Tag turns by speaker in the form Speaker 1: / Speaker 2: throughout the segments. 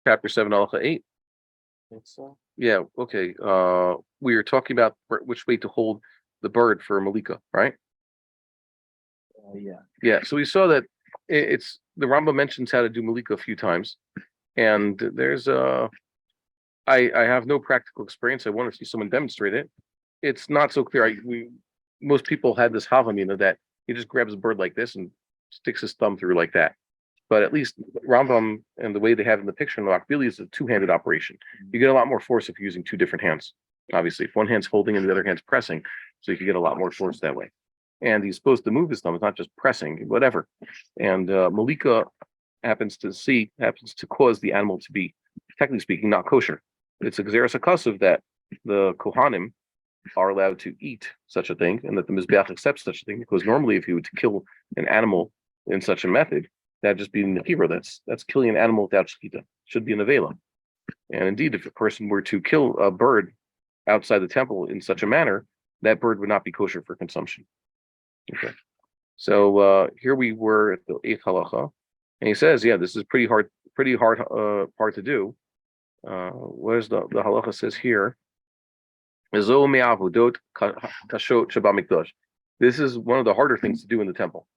Speaker 1: chapter 7, halacha 8.
Speaker 2: I think so.
Speaker 1: Yeah, okay. We were talking about which way to hold the bird for Melikah, right?
Speaker 2: Yeah.
Speaker 1: Yeah, so we saw that it's the Rambam mentions how to do Melikah a few times, and there's I have no practical experience. I want to see someone demonstrate it. It's not so clear. Most people had this havamina that he just grabs a bird like this and sticks his thumb through like that. But at least Rambam and the way they have in the picture in the Makbili is a two-handed operation. You get a lot more force if you're using two different hands. Obviously, if one hand's holding and the other hand's pressing, so you can get a lot more force that way. And he's supposed to move his thumb; it's not just pressing, whatever. And Melikah happens to cause the animal to be, technically speaking, not kosher. It's a gzeras hakasuv that the kohanim are allowed to eat such a thing, and that the mizbeach accepts such a thing. Because normally, if you were to kill an animal in such a method, that'd just be nekira. That's killing an animal without shkita. Should be an avela. And indeed, if a person were to kill a bird outside the temple in such a manner, that bird would not be kosher for consumption. Okay. So here we were at the eighth halacha, and he says, "Yeah, this is pretty hard part to do." Where's the halacha says here? This is one of the harder things to do in the temple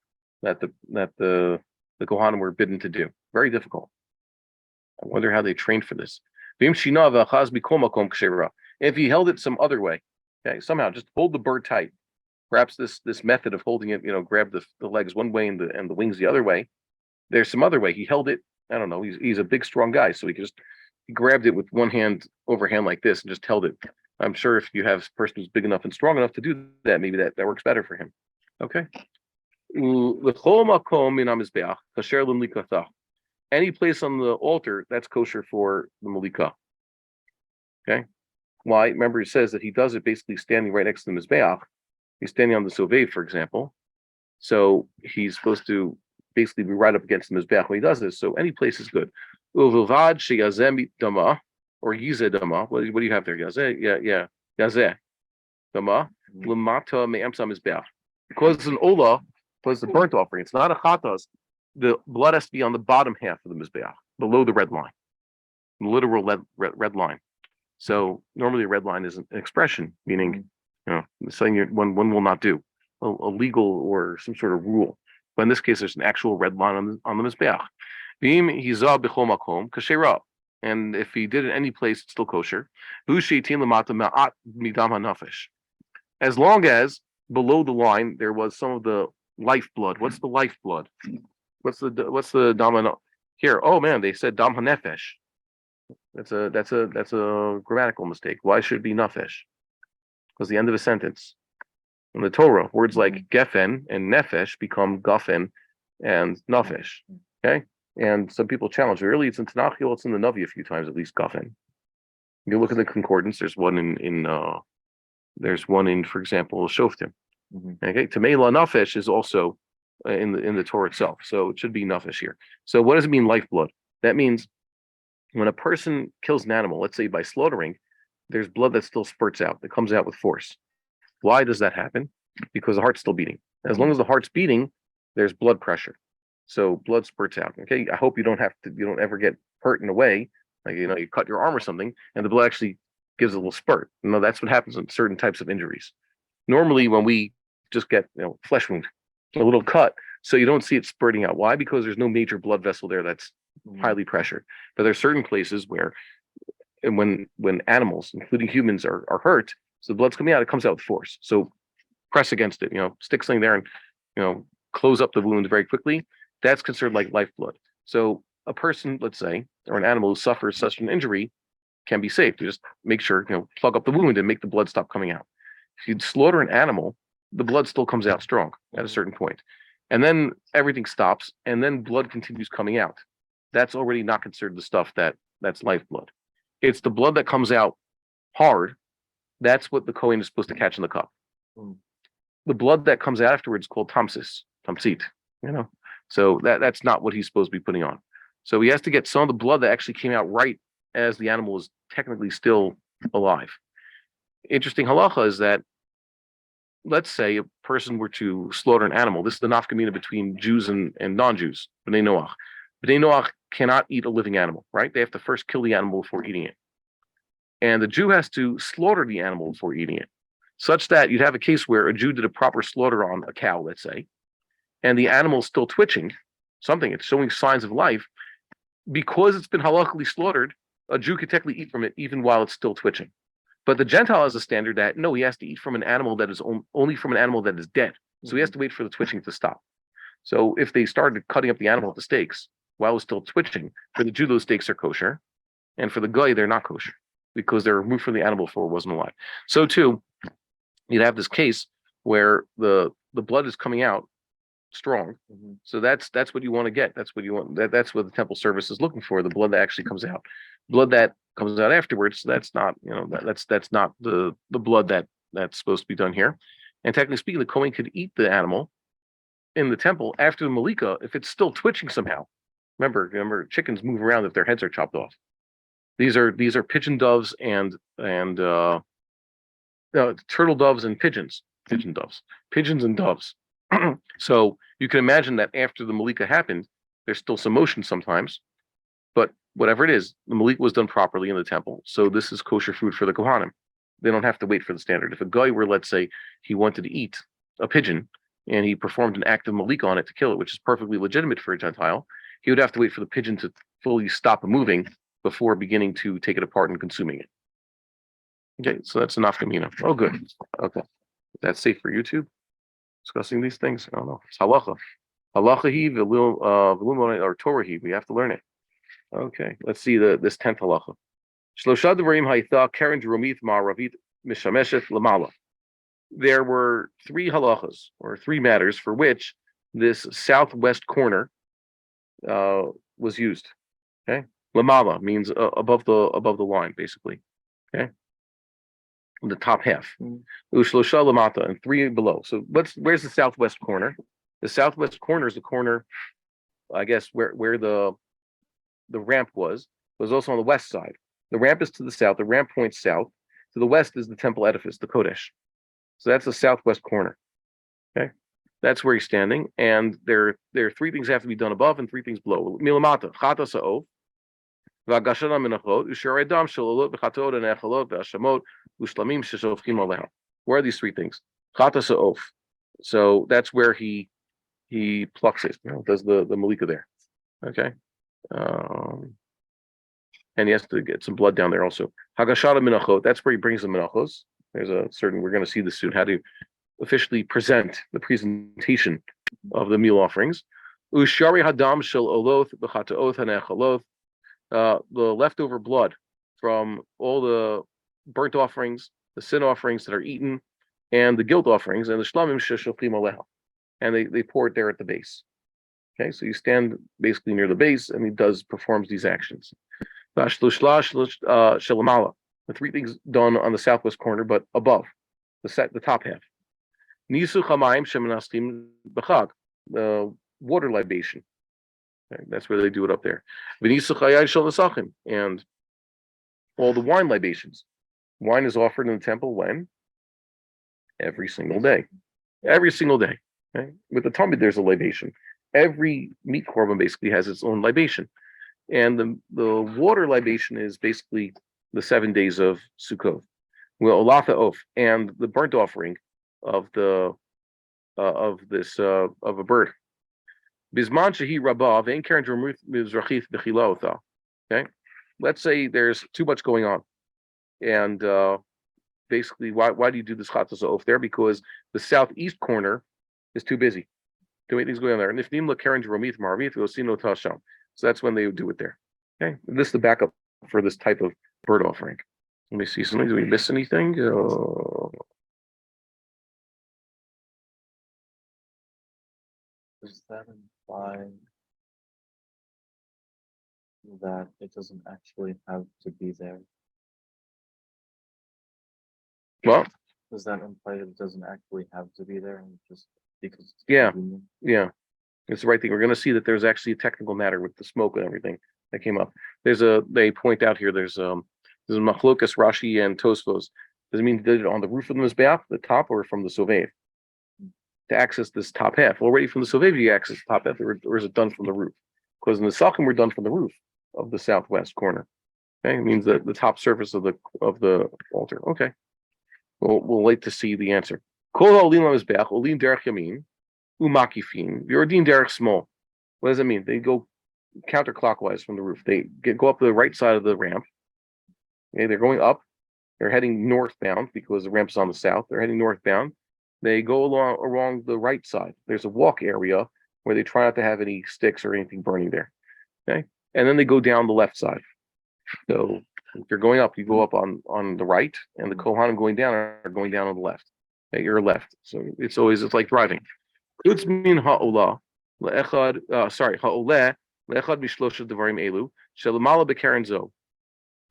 Speaker 1: that the Kohanim were bidden to do. Very difficult. I wonder how they trained for this. If he held it some other way, okay, somehow just hold the bird tight. Perhaps this method of holding it, grab the legs one way and the wings the other way. There's some other way. He held it. I don't know. He's a big, strong guy, so he grabbed it with one hand overhand like this and just held it. I'm sure if you have a person who's big enough and strong enough to do that, maybe that works better for him. Okay. Any place on the altar that's kosher for the Melikah. Okay. Why? Remember, he says that he does it basically standing right next to the Mizbeach. He's standing on the Soveh, for example. So he's supposed to basically be right up against the Mizbeach when he does this. So any place is good. Uvilvad sheyazeh dama or yizeh dama. What do you have there? Yazeh, yeah. Yazeh dama lemata me'emsa Mizbeach. Because it's an olah, because it's a burnt offering. It's not a chatas. The blood has to be on the bottom half of the Mizbeach, below the red line, the literal red line. So normally a red line is an expression, meaning saying one will not do, a legal or some sort of rule. But in this case, there's an actual red line on the Mizbeach. And if he did it any place, it's still kosher. As long as below the line there was some of the lifeblood. What's the lifeblood? What's the dam here? Oh man, they said dam hanefesh. That's a grammatical mistake. Why should it be nafesh? Because the end of a sentence in the Torah, words like gefen and nefesh become gafen and nafesh. Okay, and some people challenge it. Really, it's in Tanakh. It's in the Navi a few times at least. Gafen. You look at the concordance. There's one in for example, Shoftim. Okay, Tameila nafesh is also in the Torah itself, so it should be nafesh here. So what does it mean, lifeblood? That means when a person kills an animal, let's say by slaughtering, there's blood that still spurts out, that comes out with force. Why does that happen? Because the heart's still beating. As long as the heart's beating, there's blood pressure. So blood spurts out. Okay. I hope you don't ever get hurt in a way, like you cut your arm or something, and the blood actually gives a little spurt. No, that's what happens in certain types of injuries. Normally, when we just get flesh wound, a little cut, so you don't see it spurting out. Why? Because there's no major blood vessel there that's highly pressured. But there are certain places where, and when animals, including humans, are hurt, so the blood's coming out, it comes out with force. So press against it, stick something there and close up the wound very quickly. That's considered like lifeblood. So a person, let's say, or an animal who suffers such an injury can be saved. You just make sure, plug up the wound and make the blood stop coming out. If you slaughter an animal, the blood still comes out strong at a certain point. And then everything stops, and then blood continues coming out. That's already not considered the stuff that's lifeblood. It's the blood that comes out hard. That's what the Kohen is supposed to catch in the cup. The blood that comes out afterwards is called tamsit. So that's not what he's supposed to be putting on. So he has to get some of the blood that actually came out right as the animal was technically still alive. Interesting halacha is that, let's say a person were to slaughter an animal. This is the nafka mina between Jews and non-Jews, Bnei Noach. Bnei Noach cannot eat a living animal, right? They have to first kill the animal before eating it. And the Jew has to slaughter the animal before eating it, such that you'd have a case where a Jew did a proper slaughter on a cow, let's say, and the animal's still twitching, it's showing signs of life. Because it's been halakhically slaughtered, a Jew could technically eat from it even while it's still twitching. But the Gentile has a standard that no, he has to eat from an animal that is only from an animal that is dead. So he has to wait for the twitching to stop. So if they started cutting up the animal at the steaks while it's still twitching, for the Jew, those steaks are kosher. And for the Goy, they're not kosher because they're removed from the animal before it wasn't alive. So too, you'd have this case where the blood is coming out strong. So that's what you want to get. That's what you want. That's what the temple service is looking for. The blood that actually comes out. Blood that comes out afterwards. That's not, that's not the blood that's supposed to be done here. And technically speaking, the Kohen could eat the animal in the temple after the Melikah if it's still twitching somehow. Remember, chickens move around if their heads are chopped off. These are pigeon doves and turtle doves and pigeons and doves. So you can imagine that after the Melikah happened, there's still some motion sometimes, but whatever it is, the Melikah was done properly in the temple. So this is kosher food for the Kohanim. They don't have to wait for the standard. If a guy were, let's say, he wanted to eat a pigeon and he performed an act of Melikah on it to kill it, which is perfectly legitimate for a Gentile, he would have to wait for the pigeon to fully stop moving before beginning to take it apart and consuming it. Okay, so that's an nafkamina. Oh, good. Okay. That's safe for YouTube? Discussing these things? I don't know. It's halacha. Halacha he, or Torah he. We have to learn it. Okay, let's see this 10th halacha. Shlosha devarim haytha keren dromith ma'aravit mishameshet lamala. There were 3 halachas, or 3 matters, for which this southwest corner was used. Okay, lamala means above the line, basically. Okay, the top half. Ushlosha lamata, and 3 below. So where's the southwest corner? The southwest corner is the corner, I guess, where the ramp was also on the west side. The ramp is to the south. The ramp points south. To the west is the temple edifice, the Kodesh. So that's the southwest corner. Okay, that's where he's standing. And there are 3 things that have to be done above and 3 things below. Milamata, chata sa'ov, v'agashana minachot, usharei dam shalolot v'chatot anechalot v'ashamot ushlamim sheshofchim aleha. Where are these 3 things? Chata sa'ov. So that's where he plucks it. Does the Melikah there. Okay. And he has to get some blood down there also. Hagashada minachot, that's where he brings the minachos. There's a certain, we're going to see this soon, how to officially present the presentation of the meal offerings. Ushari hadam shel oloth b'chataoth hanechaloth, the leftover blood from all the burnt offerings, the sin offerings that are eaten, and the guilt offerings, and the shlamim sheshofim aleha. And they pour it there at the base. Okay, so you stand basically near the base, and he performs these actions. The 3 things done on the southwest corner, but above the top half. The water libation. Okay, that's where they do it up there. And all the wine libations. Wine is offered in the temple when? Every single day. Every single day. Okay? With the Talmud, there's a libation. Every meat korban basically has its own libation. And the water libation is basically the 7 days of Sukkot. Well, Olatha Of, and the burnt offering of a bird. Bisman shehi rabah ve'en keren dromith mizrachith b'chila otha. Okay, let's say there's too much going on, and basically, why do you do this chatas off there? Because the southeast corner is too busy. Too many things going on there. And if nimla keren dromith maravith osino tasham. So that's when they would do it there. Okay, and this is the backup for this type of bird offering. Let me see something. Do we miss anything?
Speaker 2: Does that imply that it doesn't actually have to be there?
Speaker 1: Well,
Speaker 2: Does that imply that it doesn't actually have to be there, and just because it's
Speaker 1: Yeah.
Speaker 2: convenient?
Speaker 1: yeah, it's the right thing. We're going to see that there's actually a technical matter with the smoke and everything that came up. They point out here, there's Machlokas, Rashi, and Tosfos. Does it mean did it on the roof of the Mizbeach, the top, or from the Sovev? To access this top half. Already from the Sovev, you access the top half, or is it done from the roof? because the Nesakim were done from the roof of the southwest corner. Okay, it means that the top surface of the altar. Okay, we'll wait to see the answer. Kol ha'olim lamizbeach olim derech yamin umakifin v'yordim derech small. What does it mean? They go counterclockwise from the roof. They go up the right side of the ramp. Okay, they're going up. They're heading northbound because the ramp's on the south. They're heading northbound. They go along the right side. There's a walk area where they try not to have any sticks or anything burning there. Okay, and then they go down the left side. So if you're going up, you go up on the right, and the Kohanim going down are going down on the left. At your left. So it's like driving. It's min ha'olah le'echad. Ha'oleh le'echad mishlosha devarim elu shelamala bekaren zo.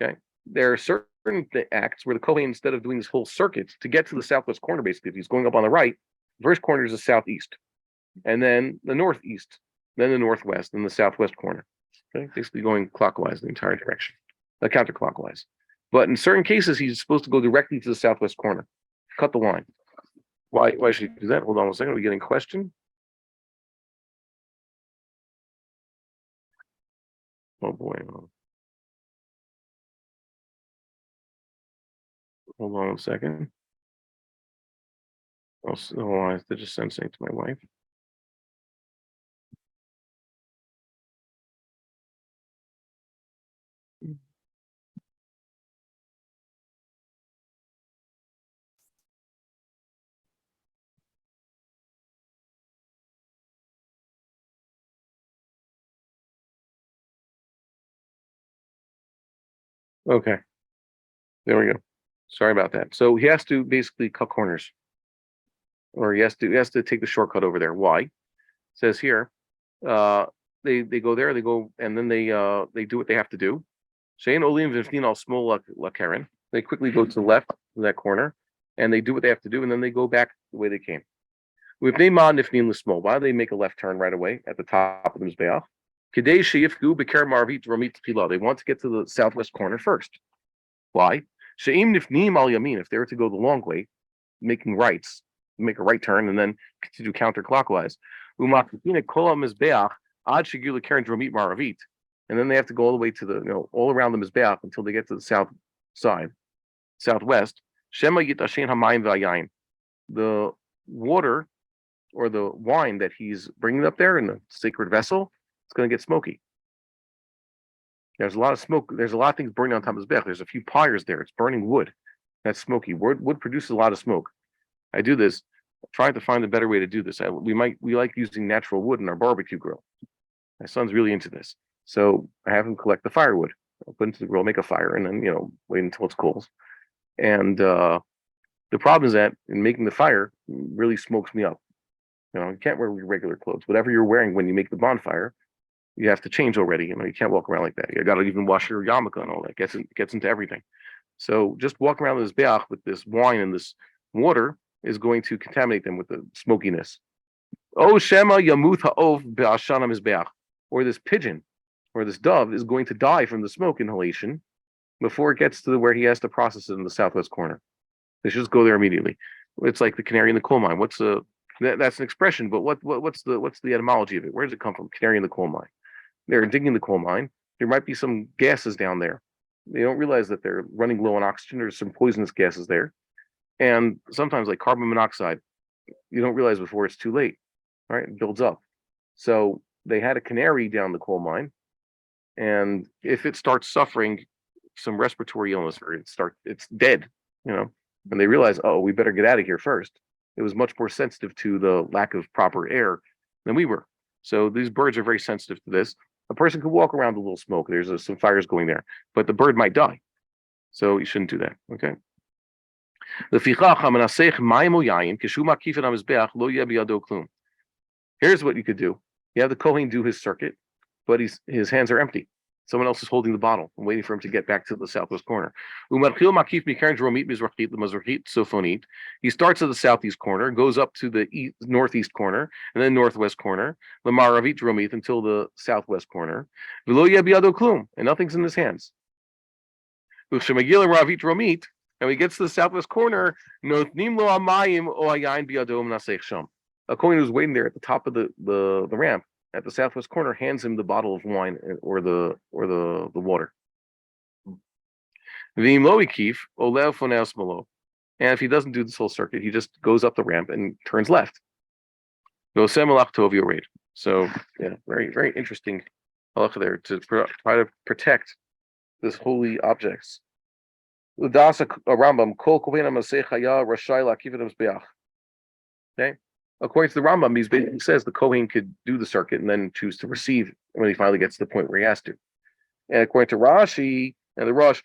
Speaker 1: Okay, there are certain acts where the Kohen, instead of doing this whole circuit to get to the southwest corner, basically, if he's going up on the right, the first corner is the southeast, and then the northeast, then the northwest, and the southwest corner. Okay, basically going clockwise the entire direction, counterclockwise. But in certain cases, he's supposed to go directly to the southwest corner, cut the line. Why should he do that? Hold on a second. Are we getting a question? Oh boy. Hold on a second. I have to just send something to my wife. Okay. There we go. Sorry about that. So he has to basically cut corners, or he has to take the shortcut over there. Why? It says here, they go there, they go, and then they do what they have to do. Shein olim v'ifnin al small la Karen. They quickly go to the left of that corner, and they do what they have to do, and then they go back the way they came. With ma nifnin l'small. Why do they make a left turn right away at the top of the mizbeach? Kedei sheyifgu b'ker marvit romit tefillah. They want to get to the southwest corner first. Why? She'im nifnim al yamin. If they were to go the long way, making rights, make a right turn, and then continue counterclockwise. Umakifina kol mizbeach ad shegilu keren romit maravit. And then they have to go all the way to the, all around the mizbeach until they get to the south side, southwest. Shema yitashen hamayim v'ayayin. The water or the wine that he's bringing up there in the sacred vessel, it's going to get smoky. There's a lot of smoke. There's a lot of things burning on top of the mizbeach. There's a few pyres there. It's burning wood. That's smoky. Wood produces a lot of smoke. I do this, trying to find a better way to do this. We like using natural wood in our barbecue grill. My son's really into this. So I have him collect the firewood. I'll put it into the grill, make a fire, and then, wait until it's cold. And the problem is that in making the fire, it really smokes me up. You can't wear your regular clothes. Whatever you're wearing when you make the bonfire, you have to change already. You can't walk around like that. You got to even wash your yarmulke and all that. Gets into everything. So just walking around this beach with this wine and this water is going to contaminate them with the smokiness. Oh Shema Yamuth Ha'ov Be'ashana Mizbeach. Or this pigeon or this dove is going to die from the smoke inhalation before it gets to where he has to process it in the southwest corner. They should just go there immediately. It's like the canary in the coal mine. That's an expression, but what's the etymology of it? Where does it come from? Canary in the coal mine. They're digging the coal mine. There might be some gases down there. They don't realize that they're running low on oxygen. There's some poisonous gases there. And sometimes like carbon monoxide, you don't realize before it's too late, right? It builds up. So they had a canary down the coal mine. And if it starts suffering some respiratory illness or it's dead, and they realize, we better get out of here first. It was much more sensitive to the lack of proper air than we were. So these birds are very sensitive to this. A person could walk around a little smoke. There's some fires going there, but the bird might die. So you shouldn't do that. Okay. Here's what you could do. You have the Kohen do his circuit, but his hands are empty. Someone else is holding the bottle and waiting for him to get back to the southwest corner. He starts at the southeast corner, goes up to the northeast corner, and then northwest corner, until the southwest corner. And nothing's in his hands. And when he gets to the southwest corner, a Kohen who's waiting there at the top of the ramp at the southwest corner hands him the bottle of wine or the water. And if he doesn't do this whole circuit, he just goes up the ramp and turns left. So yeah, very, very interesting halacha there to try to protect this holy objects. Okay. According to the Rambam, he basically says the Kohen could do the circuit and then choose to receive when he finally gets to the point where he has to. And according to Rashi and the Rosh,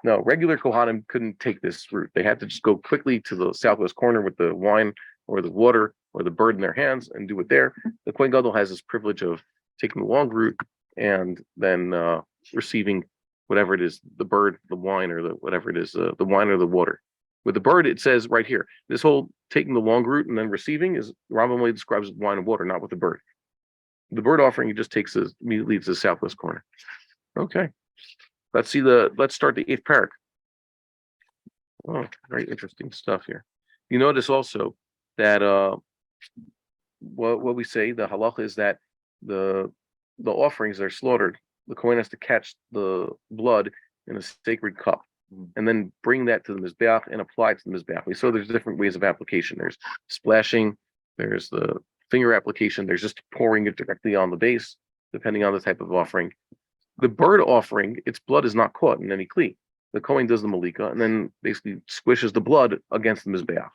Speaker 1: no, regular Kohanim couldn't take this route. They had to just go quickly to the southwest corner with the wine or the water or the bird in their hands and do it there. The Kohen Gadol has this privilege of taking the long route and then receiving whatever it is, the bird, the wine, or the whatever it is, the wine or the water. With the bird, it says right here, this whole taking the long route and then receiving is Rambam only describes wine and water, not with the bird. The bird offering, he just takes immediately to the southwest corner. Okay. Let's start the 8th parak. Oh, very interesting stuff here. You notice also that what we say, the halacha is that the offerings are slaughtered. The Kohen has to catch the blood in a sacred cup and then bring that to the Mizbeach and apply it to the Mizbeach. We saw there's different ways of application. There's splashing, there's the finger application, there's just pouring it directly on the base, depending on the type of offering. The bird offering, its blood is not caught in any kli. The Kohen does the Melikah and then basically squishes the blood against the Mizbeach.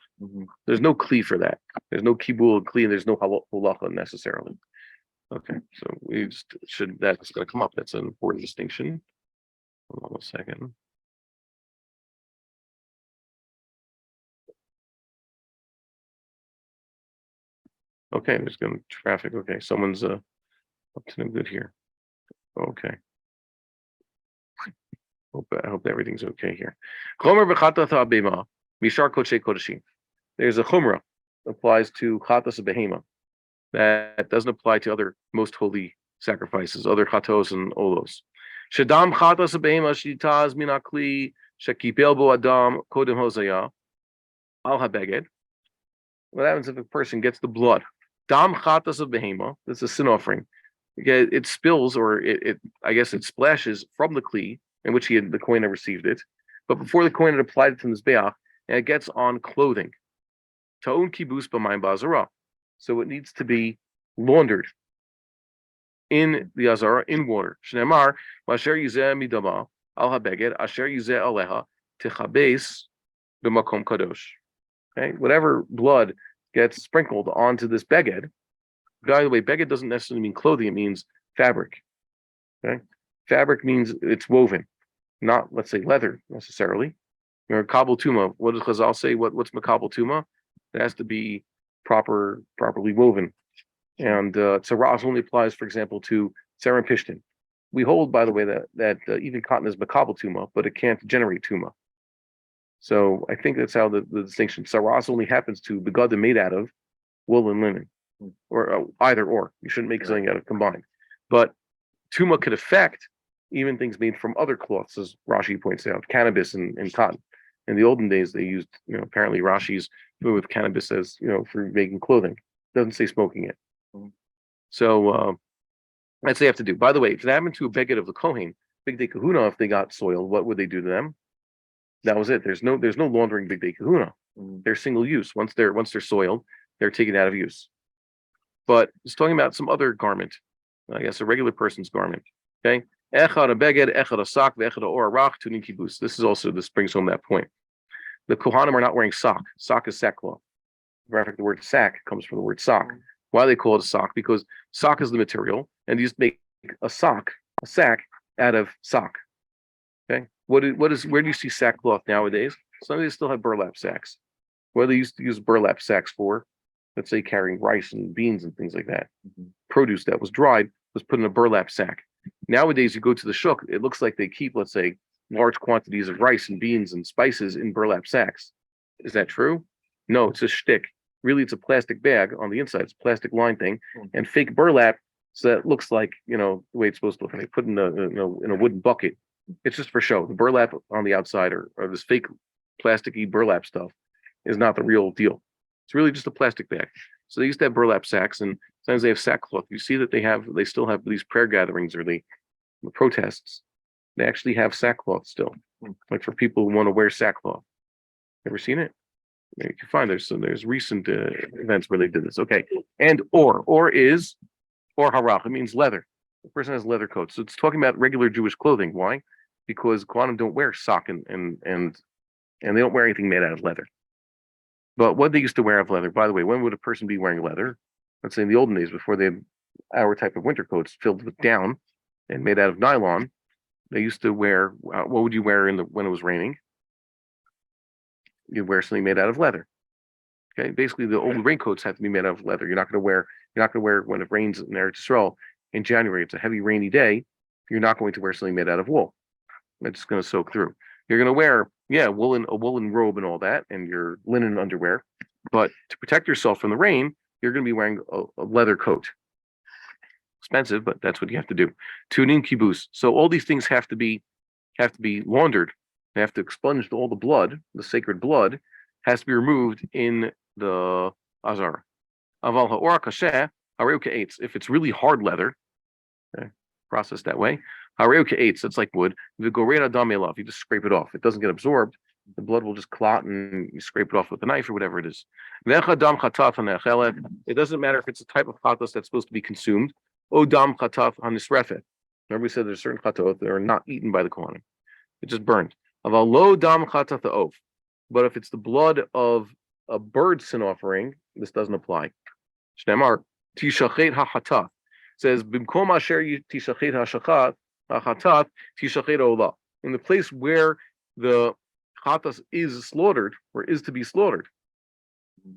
Speaker 1: There's no kli for that. There's no kibul kli, and there's no halacha necessarily. Okay, so we just that's going to come up. That's an important distinction. Hold on a second. Okay, there's going to traffic. Okay, someone's up to no good here. Okay. I hope everything's okay here. There's a chumrah applies to chatas behema that doesn't apply to other most holy sacrifices, other chatos and olos. Shadam chatas behema shitaz minakli shekipel bo adam kodem hozaya al habeged. What happens if a person gets the blood? Dam chatas of behema. That's a sin offering. It spills, or it I guess it splashes from the kli in which the Kohen had received it, but before the Kohen had applied it to the Mizbeach, and it gets on clothing. Ta'un kibus b'mayim ba'azara. So it needs to be laundered in the azara, in water. Shneimar, asher yizeh midama al habeged, asher yizeh aleha techabes b'makom kadosh. Okay, whatever blood gets sprinkled onto this beged. By the way, beged doesn't necessarily mean clothing; it means fabric. Okay, fabric means it's woven, not, let's say, leather necessarily. Kabul tuma. What does Chazal say? What's makabel tuma? It has to be properly woven, and tzaras only applies, for example, to tzer and pishtin. We hold, by the way, that even cotton is makabel tuma, but it can't generate tuma. So I think that's how the distinction. Tzaras only happens to begadim made out of wool and linen, or either or. You shouldn't make something out of combined. But tuma could affect even things made from other cloths, as Rashi points out, cannabis and cotton. In the olden days, they used, apparently Rashi's with cannabis as, for making clothing. It doesn't say smoking it. So that's what they have to do. By the way, if it happened to a beged of the Kohen, Big Day Kahuna, if they got soiled, what would they do to them? That was it. There's no laundering Big Day Kahuna. They're single use. Once they're soiled, they're taken out of use. But it's talking about some other garment, I guess a regular person's garment. Okay. Echad a beged, echad a sak, echad a or arach, tunin kibus. This brings home that point. The Kohanim are not wearing sock. Sock is sackcloth. In fact, the word sack comes from the word sock. Why they call it a sock? Because sock is the material, and you just make a sack out of sock. Okay. Where do you see sackcloth nowadays? Some of these still have burlap sacks. What they used to use burlap sacks for, let's say carrying rice and beans and things like that. Produce that was dried was put in a burlap sack. Nowadays, you go to the shuk, it looks like they keep, let's say, large quantities of rice and beans and spices in burlap sacks. Is that true? No, it's a shtick. Really, it's a plastic bag on the inside. It's a plastic line thing, and fake burlap, so that it looks like, the way it's supposed to look. And they put in a wooden bucket. It's just for show. The burlap on the outside or this fake plasticky burlap stuff is not the real deal. It's really just a plastic bag. So they used to have burlap sacks, and sometimes they have sackcloth. You see that they still have these prayer gatherings or the protests. They actually have sackcloth still, like for people who want to wear sackcloth. Ever seen it? You can find there's recent events where they did this. Okay, and or harach. It means leather. The person has leather coats. So it's talking about regular Jewish clothing. Why? Because Kohanim don't wear sock and they don't wear anything made out of leather. But what they used to wear out of leather, by the way, when would a person be wearing leather? Let's say in the olden days, before they had our type of winter coats filled with down and made out of nylon, they used to wear. What would you wear when it was raining? You'd wear something made out of leather. Okay, basically the old raincoats have to be made out of leather. You're not going to wear when it rains in Eretz Yisrael in January. It's a heavy rainy day. You're not going to wear something made out of wool. It's just going to soak through. You're going to wear, a woolen robe and all that, and your linen underwear. But to protect yourself from the rain, you're going to be wearing a leather coat. Expensive, but that's what you have to do. Tunin kibus. So all these things have to be laundered. They have to expunge all the blood, the sacred blood, has to be removed in the azara. Aval ha'or kasher hareu ka'etz. If it's really hard leather, okay, processed that way, hareu ka'etz. It's like wood. V'gorei adam elav. You just scrape it off. It doesn't get absorbed. The blood will just clot, and you scrape it off with a knife or whatever it is. It doesn't matter if it's a type of chatos that's supposed to be consumed. Odam chatat hanisrefet. Remember we said there's certain chatot that are not eaten by the kohanim. It's just burned. Aval lo dam chatat ha'ov. But if it's the blood of a bird sin offering, this doesn't apply. Shnemar tishachet ha'chatat says bimkom asher tishachet ha'chatat tishachet olah. In the place where the chatas is slaughtered or is to be slaughtered,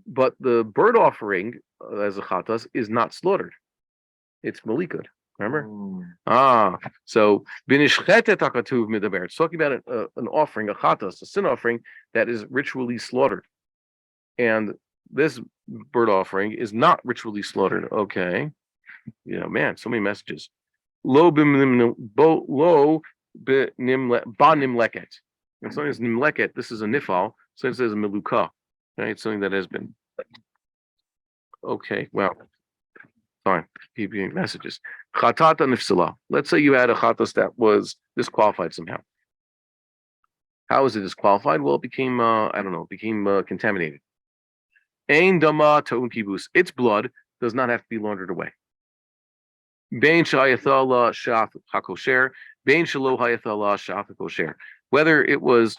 Speaker 1: but the bird offering as a chatas is not slaughtered. It's Melikah. Remember? So binishchetet hakatuv midaber. It's talking about an offering, a chatas, a sin offering that is ritually slaughtered, and this bird offering is not ritually slaughtered. Okay, man, so many messages. Lo ba nimleket. And something is nimleket. This is a nifal. So it says Melikah. Right? It's something that has been. Okay, well. Fine, keep getting messages. Chatat nifsala. Let's say you had a chatas that was disqualified somehow. How is it disqualified? Well, it became contaminated. Ein dama toun kibus. Its blood does not have to be laundered away. Bein shayathala shaf hakosher. Bein shalo hayathala shaf hakosher. Whether it was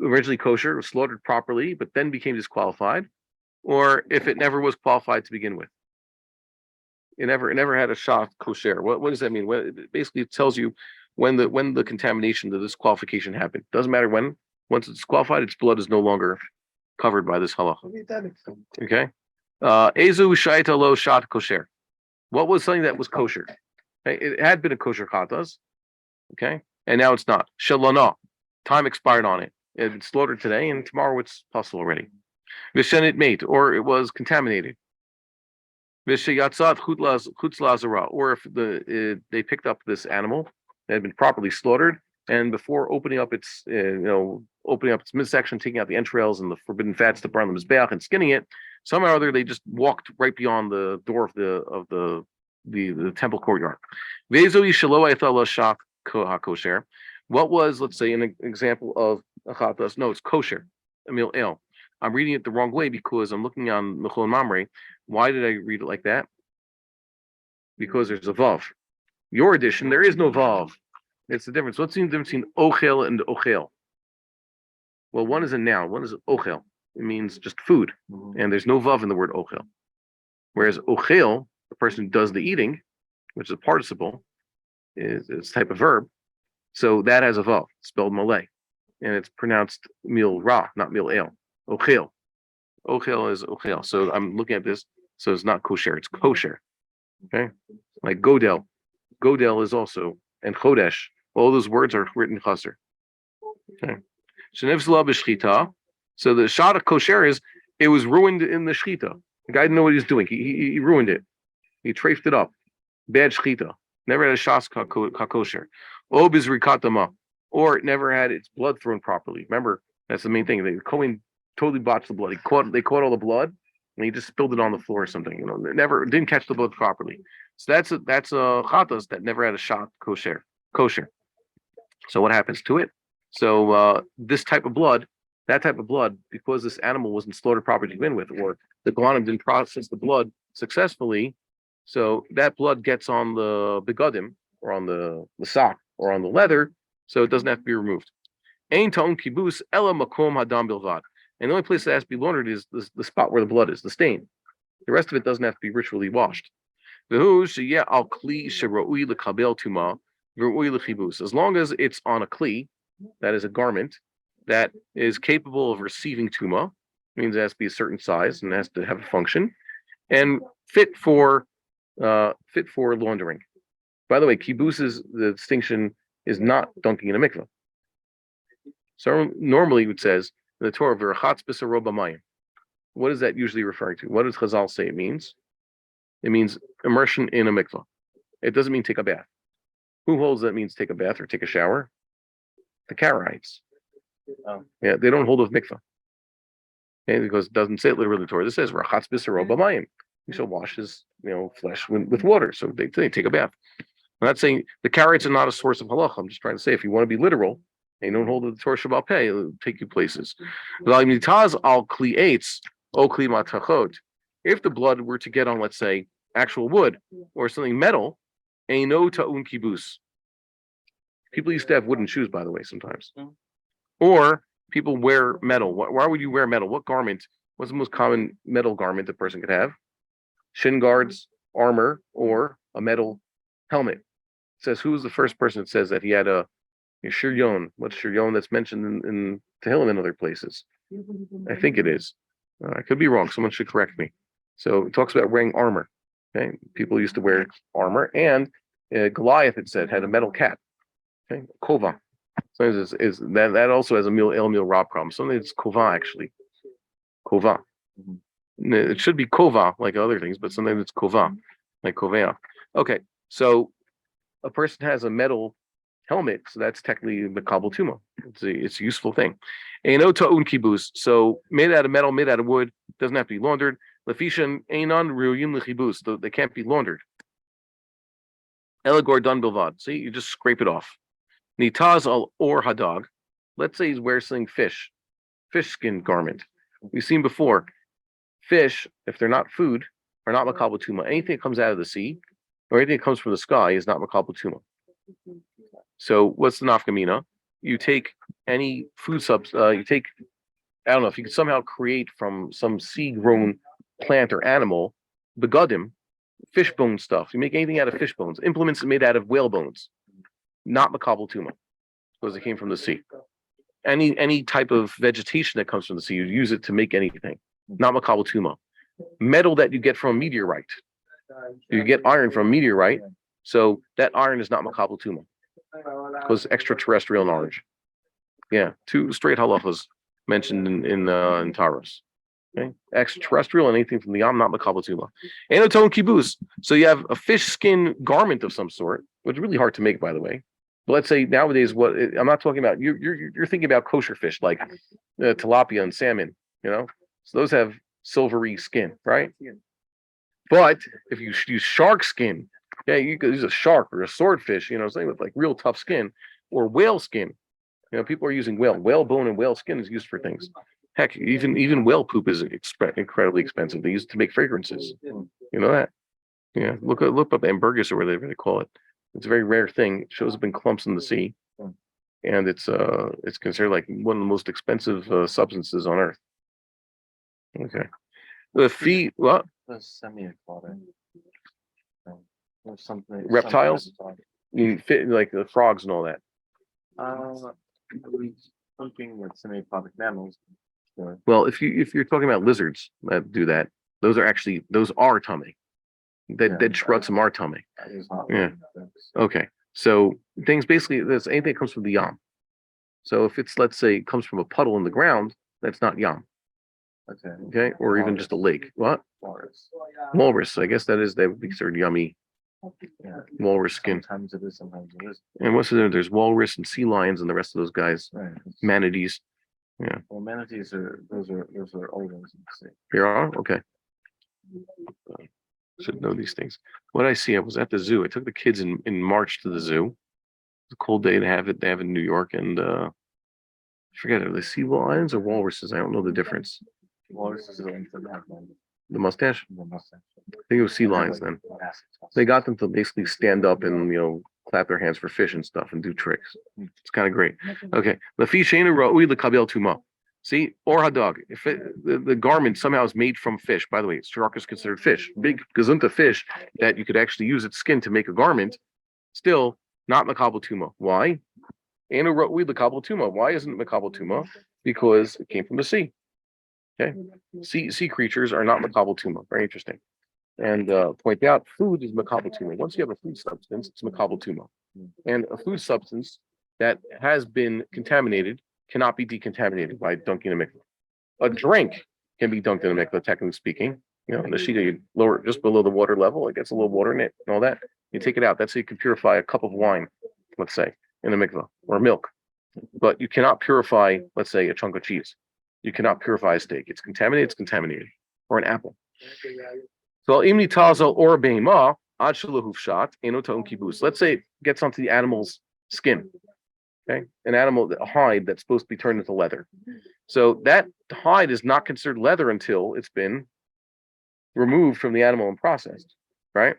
Speaker 1: originally kosher, was slaughtered properly, but then became disqualified, or if it never was qualified to begin with. It never had a shaf kosher. What does that mean? Basically, it tells you when the contamination, the disqualification happened. Doesn't matter when. Once it's disqualified, its blood is no longer covered by this halacha. Okay. Ezu shaita lo shat kosher. What was something that was kosher? Okay? It had been a kosher chatas. Okay, and now it's not. Shalana. Time expired on it. It had been slaughtered today, and tomorrow it's possible already. Vishenit mate, or it was contaminated. Or if they picked up this animal that had been properly slaughtered, and before opening up its midsection, taking out the entrails and the forbidden fats to burn the mizbeach and skinning it, somehow or other they just walked right beyond the door of the temple courtyard. What was, let's say, an example of a chatas? No, it's kosher. Emil el. I'm reading it the wrong way because I'm looking on Mechon Mamre. Why did I read it like that? Because there's a vav. Your edition, there is no vav. It's the difference. What's the difference between ochel and ochel? Well, one is a noun, one is ochel. It means just food, and there's no vav in the word ochel. Whereas ochel, the person who does the eating, which is a participle, is a type of verb. So that has a vav, spelled malay, and it's pronounced mil ra, not mil el. Ochel. Ochel is ochel. So I'm looking at this. So it's not kosher. It's kosher. Okay. Like godel. Godel is also, and chodesh. All those words are written chaser. Okay. Shenivzla b'shchita. So the shot of kosher is, it was ruined in the shchita. The guy didn't know what he was doing. He ruined it. He traced it up. Bad shchita. Never had a shas kosher. O bizrikatama. Or it never had its blood thrown properly. Remember, That's the main thing. The Kohen totally botched the blood. They caught all the blood and he just spilled it on the floor or something. They never didn't catch the blood properly. So that's a chatas that never had a shot kosher. So what happens to it? So this type of blood, that type of blood, because this animal wasn't slaughtered properly to begin with, or the Kohanim didn't process the blood successfully, so that blood gets on the begadim or on the sock or on the leather, so it doesn't have to be removed. Ein ta'un kibus ela makom hadam bilvad. And the only place that has to be laundered is the spot where the blood is, the stain. The rest of it doesn't have to be ritually washed. As long as it's on a kli, that is a garment that is capable of receiving tuma, means it has to be a certain size and it has to have a function, and fit for laundering. By the way, the distinction is not dunking in a mikveh. So normally it says in the Torah, "V'rachatz b'sarob b'mayim." What is that usually referring to? What does Chazal say it means? It means immersion in a mikveh. It doesn't mean take a bath. Who holds that means take a bath or take a shower? The Karaites.
Speaker 2: Oh.
Speaker 1: Yeah, they don't hold with mikveh. Okay, because it doesn't say it literally in the Torah. It says "Rachatz b'sarob b'mayim." He shall wash his flesh with water. So they take a bath. I'm not saying the Karaites are not a source of halacha. I'm just trying to say if you want to be literal, and you don't hold the Torah Shabbat Peh, it'll take you places. If the blood were to get on, let's say, actual wood or something metal, eino ta'un kibus. People used to have wooden shoes, by the way, sometimes. Or people wear metal. Why would you wear metal? What garment? What's the most common metal garment a person could have? Shin guards, armor, or a metal helmet. It says, who was the first person that says that he had a shiryon? What's shiryon that's mentioned in Tehillim and other places? I think it is. I could be wrong. Someone should correct me. So it talks about wearing armor. Okay, people used to wear armor, and Goliath, it said, had a metal cap. Okay, kova. Sometimes is that also has a el meal rob problem. Sometimes it's kova actually. Kova. It should be kova like other things, but sometimes it's kova, like kovea. Okay, so a person has a metal helmet, so that's technically the kabul tuma. It's a useful thing. Eino ta'un kibus. So made out of metal, made out of wood, doesn't have to be laundered. Lefishan einon ruyim lechibus. They can't be laundered. Eligor dun bilvad. See, you just scrape it off. Nitaz al or hadag. Let's say he's wearing something fish skin garment. We've seen before. Fish, if they're not food, are not makabel tuma. Anything that comes out of the sea or anything that comes from the sky is not makabel tuma. So what's the nafkamina? You take any food you take, I don't know, if you could somehow create from some sea-grown plant or animal, begadim, fish bone stuff. You make anything out of fish bones. Implements made out of whale bones, not makabel tuma, because it came from the sea. Any type of vegetation that comes from the sea, you use it to make anything, not makabel tuma. Metal that you get from a meteorite. You get iron from a meteorite, so that iron is not makabel tuma, because extraterrestrial knowledge. Yeah, two straight halachas mentioned in Taros. Okay, extraterrestrial and anything from the Yam, not makabel tuma. Enoton kibus. So you have a fish skin garment of some sort, which is really hard to make, by the way. But let's say nowadays, what I'm not talking about. You're thinking about kosher fish like tilapia and salmon. So those have silvery skin, right? But if you use shark skin, you could use a shark or a swordfish, something with like real tough skin, or whale skin. People are using whale bone and whale skin is used for things. Heck, even whale poop is incredibly expensive. They use it to make fragrances. You know that? Yeah, look up ambergris or whatever they call it. It's a very rare thing. It shows up in clumps in the sea, and it's considered like one of the most expensive substances on Earth. Okay, the fee what?
Speaker 2: The semi-aquatic. Or something.
Speaker 1: Reptiles? You fit like the frogs and all that.
Speaker 2: Something with semi-aquatic mammals. Sure.
Speaker 1: Well, if you're talking about lizards that do that, those are tummy. Dead shrutsum are tummy. Yeah. Okay. So things basically, there's anything that comes from the yam. So if it's, let's say, it comes from a puddle in the ground, that's not yam. Okay. Or even just a lake. What? Walrus. I guess that would be considered yummy.
Speaker 2: Yeah.
Speaker 1: Walrus skin.
Speaker 2: Sometimes it is, sometimes it isn't.
Speaker 1: And what's there? There's walrus and sea lions and the rest of those guys.
Speaker 2: Right.
Speaker 1: Manatees. Yeah.
Speaker 2: Well, manatees are those are old ones in the sea.
Speaker 1: Here are okay. Should know these things. What I see, I was at the zoo. I took the kids in March to the zoo. It's a cold day to have it. They have it in New York, and I forget are they sea lions or walruses? I don't know the difference.
Speaker 2: Walruses are the ones that have
Speaker 1: The mustache?
Speaker 2: the mustache.
Speaker 1: I think it was sea
Speaker 2: They have,
Speaker 1: lions
Speaker 2: like,
Speaker 1: then.
Speaker 2: massive
Speaker 1: They
Speaker 2: tusks.
Speaker 1: got them to basically stand up and clap their hands for fish and stuff and do tricks. It's kind of great. Okay, lafi sheinu ra'ui lekabel tuma. See, or hadog. If the garment somehow is made from fish, by the way, shark is considered fish. Big gazunta fish that you could actually use its skin to make a garment. Still not makabel tuma. Why? Enu ra'ui lekabel tuma. Why isn't it makabel tuma? Because it came from the sea. Okay, sea creatures are not makabel tuma. Very interesting. And point out food is makabel tuma. Once you have a food substance, it's makabel tuma. And a food substance that has been contaminated cannot be decontaminated by dunking in a mikveh. A drink can be dunked in a mikveh, technically speaking. In the shita, you lower it just below the water level, it gets a little water in it and all that. You take it out. That's how you can purify a cup of wine, let's say, in a mikveh, or milk. But you cannot purify, let's say, a chunk of cheese. You cannot purify a steak. It's contaminated. Or an apple. So imni tazel or behema ad shalahu shot enoton kibus. Let's say it gets onto the animal's skin. Okay, an animal, a hide that's supposed to be turned into leather. So that hide is not considered leather until it's been removed from the animal and processed. Right?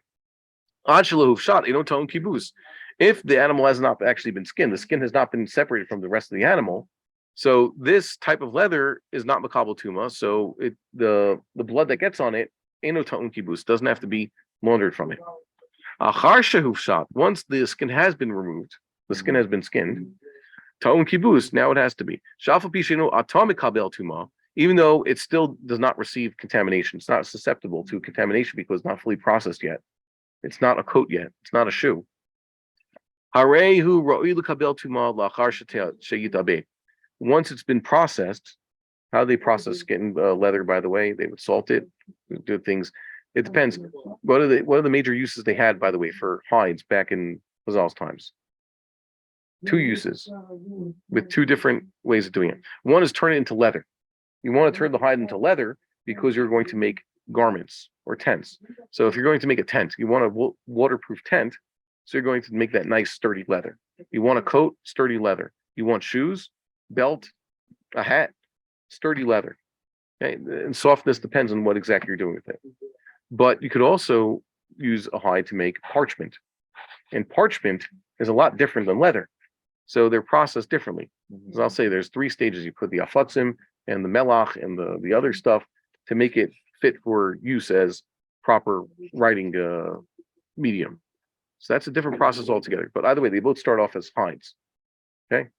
Speaker 1: Ad shalahu shot enoton kibus. If the animal has not actually been skinned, the skin has not been separated from the rest of the animal. So this type of leather is not makabel tuma. So the blood that gets on it kibus doesn't have to be laundered from it. Once the skin has been removed, the skin has been skinned. Ta'un kibus, now it has to be. Atomic kabel tuma, even though it still does not receive contamination. It's not susceptible to contamination because it's not fully processed yet. It's not a coat yet. It's not a shoe. Once it's been processed, how do they process skin leather? By the way, they would salt it, do things. It depends. What are the major uses they had, by the way, for hides back in Chazal's times? Two uses with two different ways of doing it. One is turn it into leather. You want to turn the hide into leather because you're going to make garments or tents. So if you're going to make a tent, you want a waterproof tent. So you're going to make that nice sturdy leather. You want a coat, sturdy leather. You want shoes, belt, a hat, sturdy leather. Okay? And softness depends on what exactly you're doing with it. But you could also use a hide to make parchment. And parchment is a lot different than leather. So they're processed differently. As I'll say, there's three stages. You put the afatzim and the melach and the other stuff to make it fit for use as proper writing medium. So that's a different process altogether. But either way, they both start off as hides. Okay.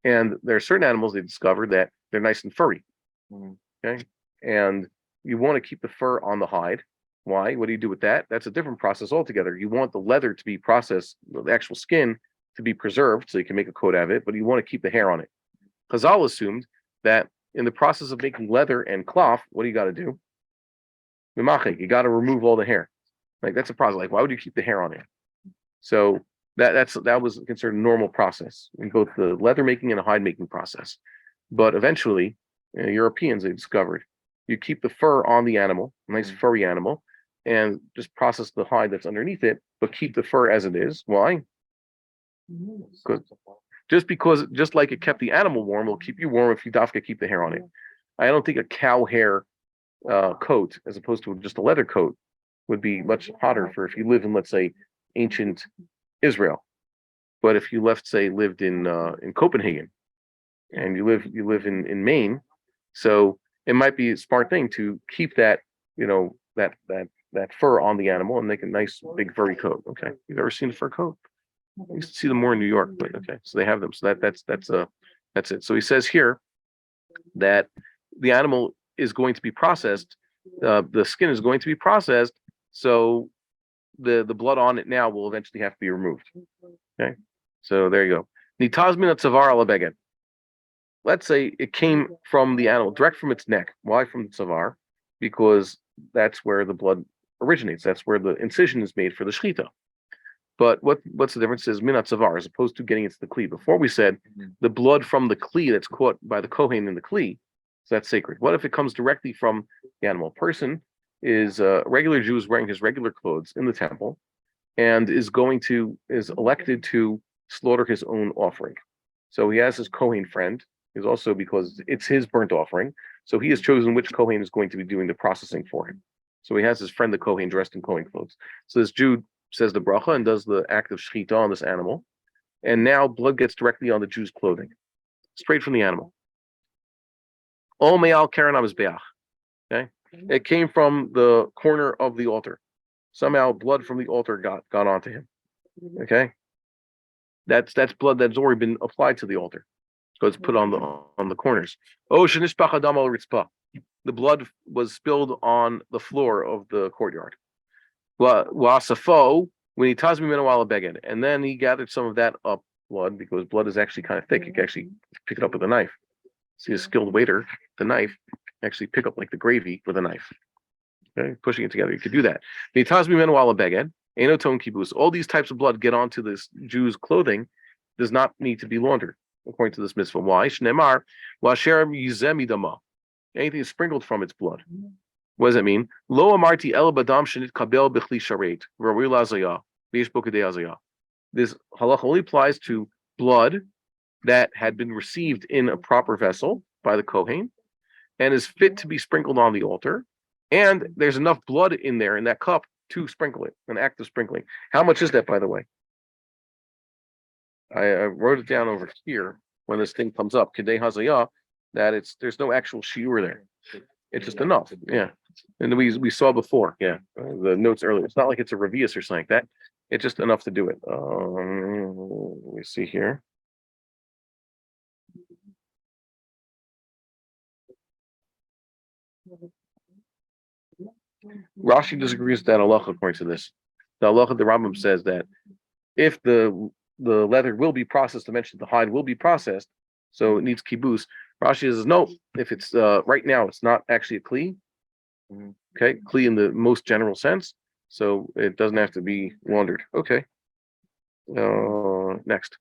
Speaker 1: And there are certain animals they discovered that they're nice and furry. Okay. And you want to keep the fur on the hide. Why? What do you do with that? That's a different process altogether. You want the leather to be processed, the actual skin to be preserved so you can make a coat out of it, but you want to keep the hair on it. Chazal assumed that in the process of making leather and cloth, what do you got to do? You got to remove all the hair. Like that's a process. Like why would you keep the hair on it? So that was considered a normal process in both the leather making and the hide making process. But eventually, Europeans they discovered you keep the fur on the animal, a nice furry animal, and just process the hide that's underneath it, but keep the fur as it is. Why? Just like it kept the animal warm, it'll keep you warm if you dafka keep the hair on it. I don't think a cow hair coat, as opposed to just a leather coat, would be much hotter for if you live in, let's say, ancient Israel. But if you lived in Copenhagen, and you live in Maine, so it might be a smart thing to keep that that fur on the animal and make a nice big furry coat. Okay, you've ever seen a fur coat? I used to see them more in New York, but okay, so they have them. So that's it. So he says here that the animal is going to be processed, the skin is going to be processed, so the blood on it now will eventually have to be removed. Okay, so there you go. Nitazmin tzavar ala beged. Let's say it came from the animal, direct from its neck. Why from the tzavar? Because that's where the blood originates. That's where the incision is made for the shechita. But what's the difference is minat zavar as opposed to getting into the kli. Before we said
Speaker 2: Mhm.
Speaker 1: the blood from the kli that's caught by the kohen in the kli, so that's sacred. What if it comes directly from the animal? Person is a regular Jew is wearing his regular clothes in the temple and is elected to slaughter his own offering. So he has his kohen friend. Is also because it's his burnt offering. So he has chosen which kohen is going to be doing the processing for him. So he has his friend the kohen dressed in kohen clothes. So this Jew says the bracha and does the act of shechita on this animal, and now blood gets directly on the Jew's clothing, straight from the animal. All me'al karen hamizbeach. Okay, it came from the corner of the altar. Somehow, blood from the altar got onto him. Okay, that's blood that's already been applied to the altar, so it's put on the corners. Oh, shenishpach adam al ritzpah. The blood was spilled on the floor of the courtyard. Wasafo when he tazmi minawala beged, and then he gathered some of that up blood because blood is actually kind of thick. You can actually pick it up with a knife. See a skilled waiter, the knife actually pick up like the gravy with a knife. Okay, pushing it together, you could do that. The tazmi minawala beged, enoton kibus. All these types of blood get onto this Jew's clothing, does not need to be laundered according to this mitzvah. Why? Shnemar washer yizemi dama. Anything is sprinkled from its blood. What does that mean? Lo amarti el badam shenit kabel b'chli sharet v'roi lazaya v'yesh bo kedei azaya. This halacha only applies to blood that had been received in a proper vessel by the kohen and is fit to be sprinkled on the altar. And there's enough blood in there in that cup to sprinkle it, an act of sprinkling. How much is that, by the way? I wrote it down over here when this thing comes up, kedei hazaya, that there's no actual shiur there. It's just enough. Yeah. And we saw before, yeah, the notes earlier. It's not like it's a revius or something like that. It's just enough to do it. Let me see here. Rashi disagrees with that halacha according to this. The halacha, the Rambam says that if the leather will be processed, I mentioned the hide will be processed, so it needs kibus. Rashi says no. If it's right now, it's not actually a kli. Okay, kli in the most general sense, so it doesn't have to be laundered. Okay. Next,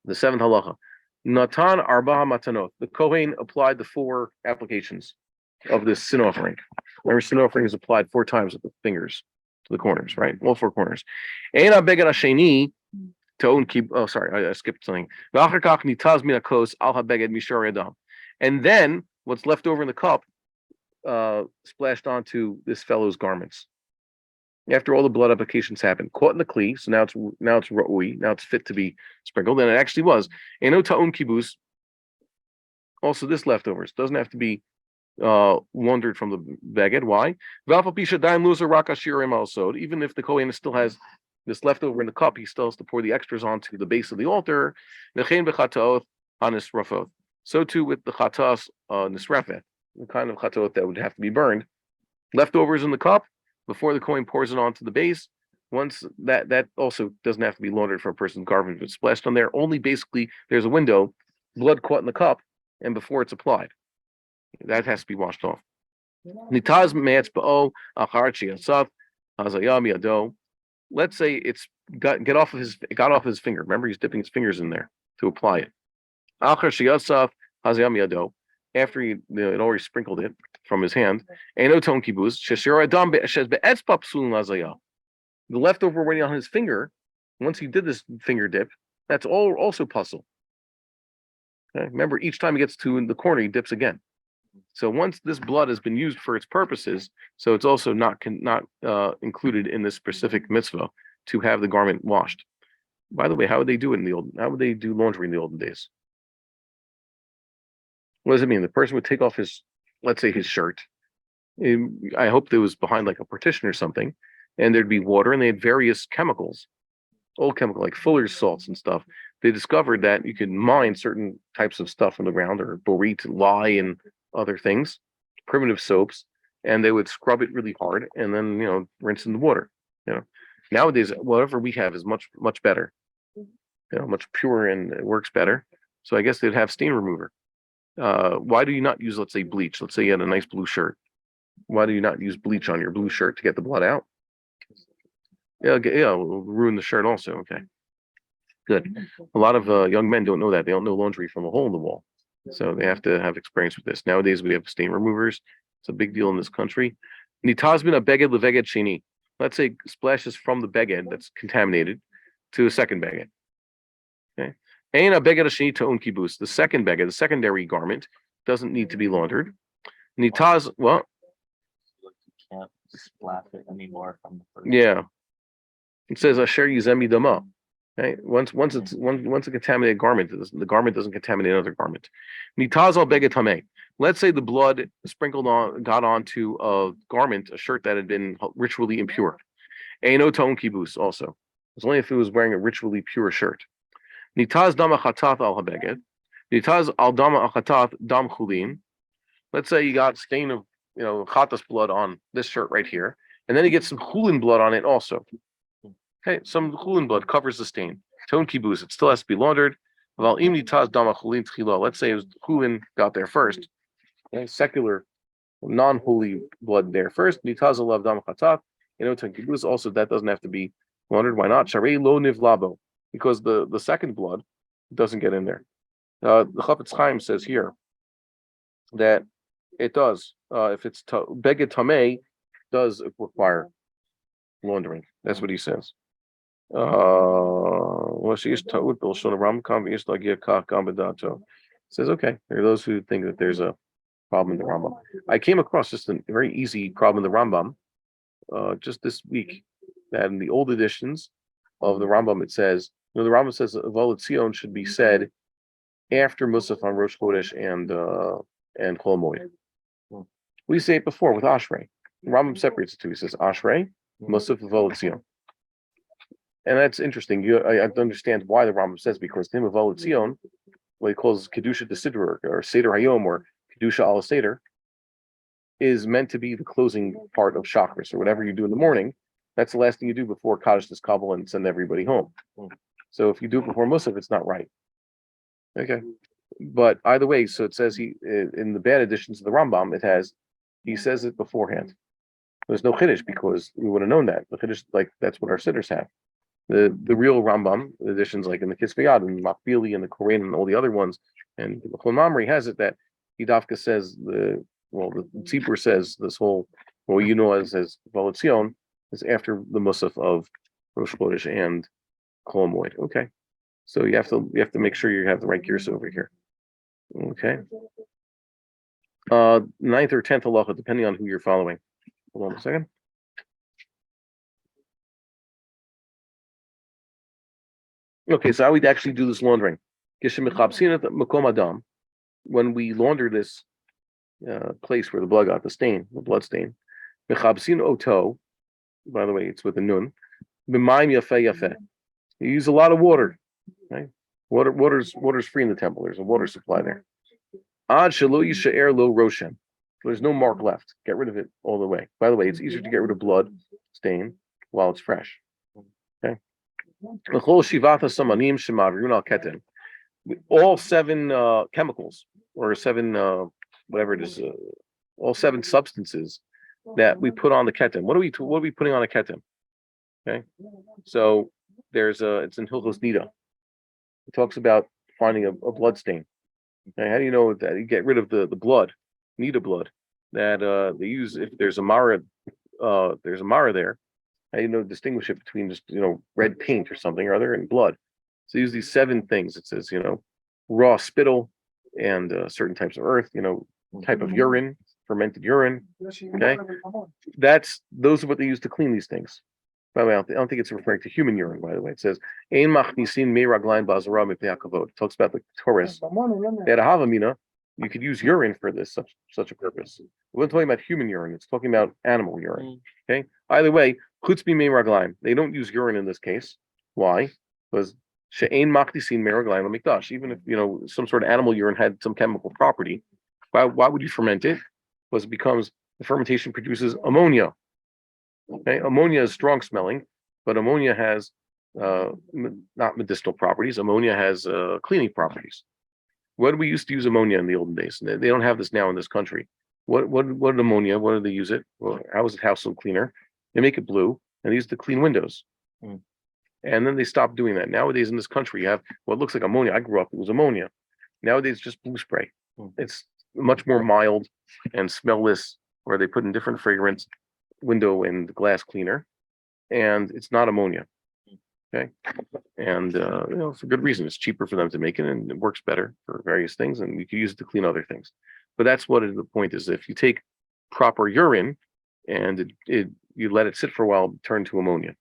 Speaker 1: the seventh halacha. Natan arba matanot. The kohen applied the 4 applications of this sin offering. Remember, sin offering is applied 4 times with the fingers to the corners, right? All 4 corners. Eina beged hasheni to keep. Oh, sorry, I skipped something. V'achar kach nitaz min hakos al habeged mishar yadam. And then what's left over in the cup splashed onto this fellow's garments. After all the blood applications happened, caught in the kli, so now it's ra'ui, now it's fit to be sprinkled, and it actually was. Eno ta'un kibus. Also, this leftovers doesn't have to be laundered from the beged. Why? Even if the kohen still has this leftover in the cup, he still has to pour the extras onto the base of the altar. So too with the chatas nisrefet, the kind of chatot that would have to be burned. Leftovers in the cup before the kohen pours it onto the base. Once that also doesn't have to be laundered from a person's garment, but splashed on there. Only basically there's a window, blood caught in the cup, and before it's applied, that has to be washed off. Nitaz me'etzba'o achar she'asaf hazayam yado. Let's say it's got off his finger. Remember, he's dipping his fingers in there to apply it. Achar she'asaf hazayam yado. After he had already sprinkled it from his hand. Eno ton kibuz sheshir adam be'eshes be'etzpa psulun hazayah. The leftover waiting on his finger. Once he did this finger dip, that's all also puzzle. Okay? Remember, each time he gets to the corner, he dips again. So once this blood has been used for its purposes, so it's also not included in this specific mitzvah to have the garment washed. By the way, how would they do it how would they do laundry in the olden days? What does it mean? The person would take off let's say his shirt. I hope there was behind like a partition or something, and there'd be water, and they had various chemicals, old chemical like Fuller's salts and stuff. They discovered that you could mine certain types of stuff in the ground, or borate, lye, and other things, primitive soaps, and they would scrub it really hard and then rinse in the water. Nowadays whatever we have is much better, much purer, and it works better. So I guess they'd have stain remover. Why do you not use, let's say, bleach? Let's say you had a nice blue shirt. Why do you not use bleach on your blue shirt to get the blood out? Yeah, will ruin the shirt also. Okay, good. A lot of young men don't know that. They don't know laundry from a hole in the wall, so they have to have experience with this. Nowadays, we have stain removers. It's a big deal in this country. Nitazmin a beged leveged sheni. Let's say splashes from the beged that's contaminated to a second beged. Okay, ain a beged sheni to kibus. The second beged, the secondary garment, doesn't need to be laundered. Nitaz, well,
Speaker 2: Like you can't splash it anymore from the first.
Speaker 1: yeah, it says asher yizemi dama. Right? Once a contaminated garment, the garment doesn't contaminate another garment. Nitaz al beged tameh. Let's say the blood sprinkled on got onto a garment, a shirt that had been ritually impure. Eino ton kibus also. It's only if it was wearing a ritually pure shirt. Nitaz dama chatat al habeged. Nitaz al dama achatat dam chulin. Let's say you got stain of chatas blood on this shirt right here, and then you get some chulin blood on it also. Okay, some chulin blood covers the stain. Ton kibus, it still has to be laundered. Let's say it was chulin got there first. Okay, secular, non-holy blood there first. Nitaz alav dam chatat. Ton kibus also that doesn't have to be laundered. Why not? Sharei lo nivlabo, because the second blood doesn't get in there. The Chafetz Chaim says here that it does. If it's beged tamei, does require laundering. That's what he says. Says okay. There are those who think that there's a problem in the Rambam. I came across just a very easy problem in the Rambam just this week. That in the old editions of the Rambam, it says, the Rambam says Volat Zion should be said after Musaf on Rosh Chodesh and Chol Moed. We say it before with Ashrei. The Rambam separates the two. He says Ashrei, Musaf, Volat Zion. And that's interesting. I have to understand why the Rambam says, because the name of Volat Zion, what he calls Kedusha de Siddur or Seder Hayom or Kedusha al Seder, is meant to be the closing part of Shachris or whatever you do in the morning. That's the last thing you do before Kaddish this Kabbalah and send everybody home. So if you do it before Musaf, it's not right. Okay. But either way, so it says he in the bad editions of the Rambam, he says it beforehand. There's no Chiddush because we would have known that. The Chiddush, like that's what our sidders have. The real Rambam editions, like in the Kisvei Yad and Makbili and the Koran and all the other ones, and the Chol Mamri has it that Hidafka says the Tzipur says this whole as Volat Zion is after the Musaf of Rosh Chodesh and Chol Moed. Okay, so you have to make sure you have the right gears over here. Okay, 9th or 10th halacha, depending on who you're following. Hold on a second. Okay, so how we'd actually do this laundering. When we launder this place where the blood got the blood stain. Oto, by the way, it's with a nun. You use a lot of water. Right? Water's free in the temple. There's a water supply there. Ad shelo yishaer lo roshem. There's no mark left. Get rid of it all the way. By the way, it's easier to get rid of blood stain while it's fresh. Okay. All 7 chemicals or 7 whatever it is, all 7 substances that we put on the ketem. What are we putting on a ketem? Okay, so it's in Hilchos Nida. It talks about finding a blood stain. Okay, how do you know that you get rid of the blood, Nida blood that they use if there's a mara there? How do you distinguish it between just red paint or something or other and blood? So use these 7 things. It says raw spittle and certain types of earth, type of urine, fermented urine. Okay, those are what they use to clean these things. By the way, I don't think it's referring to human urine. By the way, it says ein machnisin meiraglaim ba'azara mipnei hakavod. It talks about the Torah. That a havamina, you could use urine for this such a purpose. We're talking about human urine. It's talking about animal urine. Okay. Either way, chutz meiraglaim. They don't use urine in this case. Why? Because she'ein machnisin meiraglaim lamikdash. Even if some sort of animal urine had some chemical property, why would you ferment it? Because the fermentation produces ammonia. Okay, ammonia is strong smelling, but ammonia has not medicinal properties. Ammonia has cleaning properties. What did we used to use ammonia in the olden days? They don't have this now in this country. What ammonia? What do they use it? Well, how is it household cleaner? They make it blue and they use it to clean windows.
Speaker 2: Mm.
Speaker 1: And then they stopped doing that. Nowadays in this country, you have what looks like ammonia. I grew up, it was ammonia. Nowadays, just blue spray.
Speaker 2: Mm.
Speaker 1: It's much more mild and smellless, where they put in different fragrance, window and glass cleaner, and it's not ammonia. Okay, and for good reason. It's cheaper for them to make it, and it works better for various things, and you can use it to clean other things. But that's what the point is. If you take proper urine and you let it sit for a while, turn to ammonia.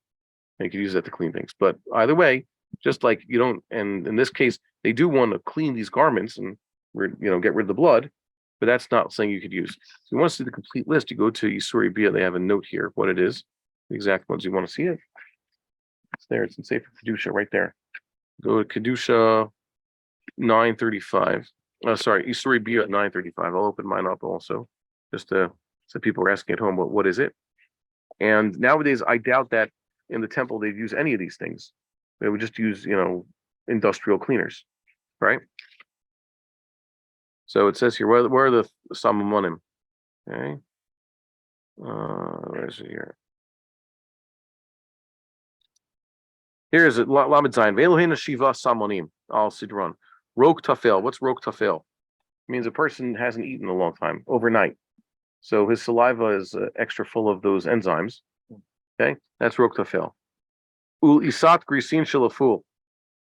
Speaker 1: And you can use that to clean things. But either way, just like you don't, and in this case, they do want to clean these garments and get rid of the blood, but that's not something you could use. If you want to see the complete list, you go to Yisuri Bia. They have a note here of what it is, the exact ones you want to see it. It's there. It's in Sefer Kedusha right there. Go to Kedusha 935. Sorry, Yisuri Bia at 935. I'll open mine up also, just so people are asking at home, what is it? And nowadays, I doubt that in the temple they'd use any of these things. They would just use, industrial cleaners, right? So it says here, where are the samamonim? Okay. Where is it here? Here is it. Lamed Zayin. Ve'elohena shiva samonim al sidron. Rok tafel. What's rok tafel? It means a person hasn't eaten a long time, overnight. So his saliva is extra full of those enzymes. Okay, that's rok tafel. Ul isat grisin shalaful.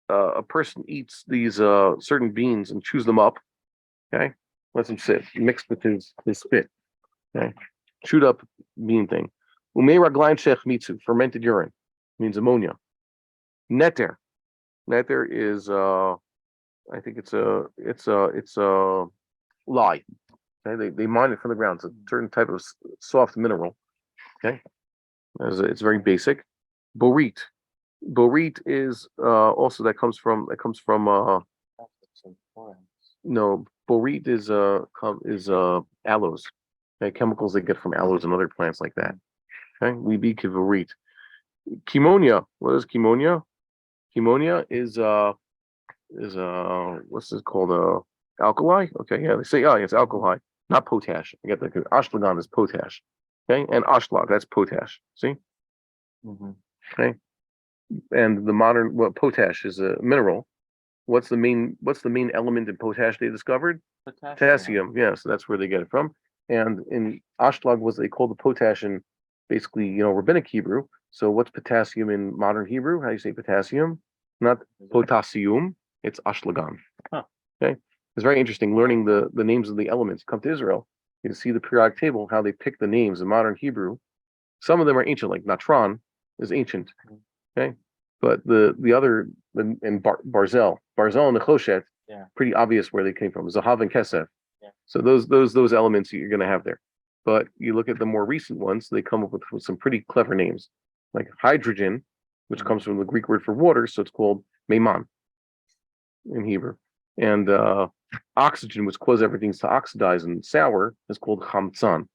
Speaker 1: A person eats these certain beans and chews them up. Okay, lets them sit mixed with his spit. Okay, chewed up bean thing. Umei raglaim shech mitzu, fermented urine, means ammonia. Neter is I think it's a lye. Okay, they mine it from the ground. It's a certain type of soft mineral. Okay, it's very basic. Borit is also that comes from no, borit is aloes. Okay, chemicals they get from aloes and other plants like that. Okay, we be kivorit. Chemonia. What is chemonia? Chemonia is what's this called? Alkali. Okay, yeah, they say it's alkali, not potash. I get that because ashtagan is potash. Okay, and ashlag, that's potash. See?
Speaker 2: Mm-hmm.
Speaker 1: Okay, and potash is a mineral. What's the main element in potash they discovered? Potassium. Yeah, so that's where they get it from. And in ashlag was they call the potash in basically rabbinic Hebrew. So what's potassium in modern Hebrew? How do you say potassium? Not potassium. It's ashlagan.
Speaker 2: Huh.
Speaker 1: Okay, it's very interesting learning the names of the elements. Come to Israel, you can see the periodic table how they pick the names in modern Hebrew. Some of them are ancient, like natron is ancient. Okay, but the other and barzel and nechoshet, pretty obvious where they came from. Zahav and kesef.
Speaker 2: Yeah.
Speaker 1: So those elements you're going to have there. But you look at the more recent ones, they come up with some pretty clever names, like hydrogen, which comes from the Greek word for water, so it's called meiman in Hebrew. And oxygen, which causes everything to oxidize and sour, is called chamtzan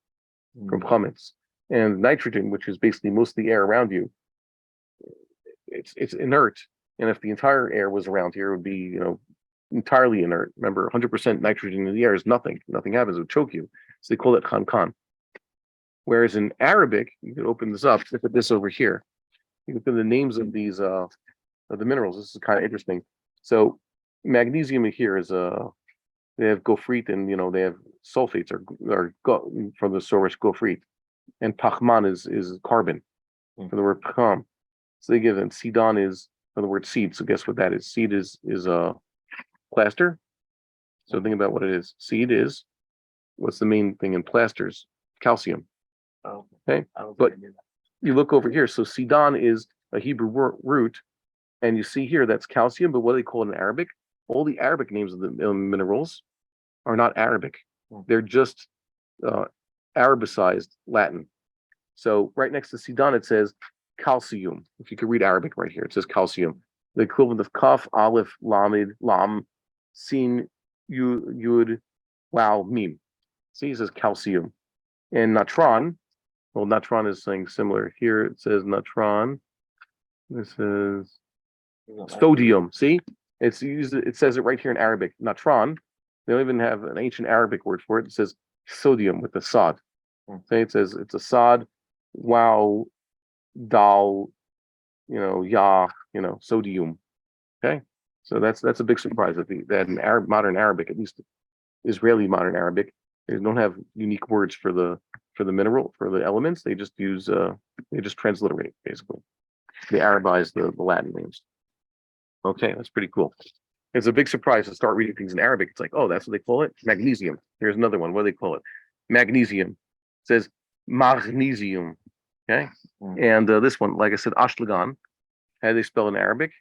Speaker 1: from chametz. And nitrogen, which is basically most of the air around you, it's inert. And if the entire air was around here, it would be entirely inert. Remember, 100% nitrogen in the air is nothing. Nothing happens; it would choke you. So they call it khan. Whereas in Arabic, you can open this up. Look at this over here. You look at the names of these of the minerals. This is kind of interesting. So magnesium here is they have gofrit, and they have sulfates from the source gofrit, and pachman is carbon for the word pacham. So they give them sidon is for the word seed. So guess what that is? Seed is plaster. So think about what it is. Seed is what's the main thing in plasters? Calcium.
Speaker 2: Oh,
Speaker 1: okay, but you look over here. So sidon is a Hebrew root, and you see here that's calcium. But what do they call it in Arabic? All the Arabic names of the minerals are not Arabic. They're just Arabicized Latin. So right next to sidon, it says calcium. If you could read Arabic right here, it says calcium. The equivalent of kaf, aleph, lamed, lam, sin, yud, wow, mim. See, it says calcium. And natron, well, natron is saying similar. Here it says natron. This is sodium. See, it's used. It says it right here in Arabic. Natron. They don't even have an ancient Arabic word for it. It says sodium with the sod. Okay, it says it's a sod. Wow, dal, sodium. Okay, so that's a big surprise that in modern Arabic, at least Israeli modern Arabic, they don't have unique words for the mineral for the elements. They just transliterate basically. They Arabize the Latin names. Okay, that's pretty cool. It's a big surprise to start reading things in Arabic. It's like, oh, that's what they call it, magnesium. Here's another one. What do they call it? Magnesium. It says magnesium. Okay, and this one, like I said, ashtagan. How do they spell in Arabic?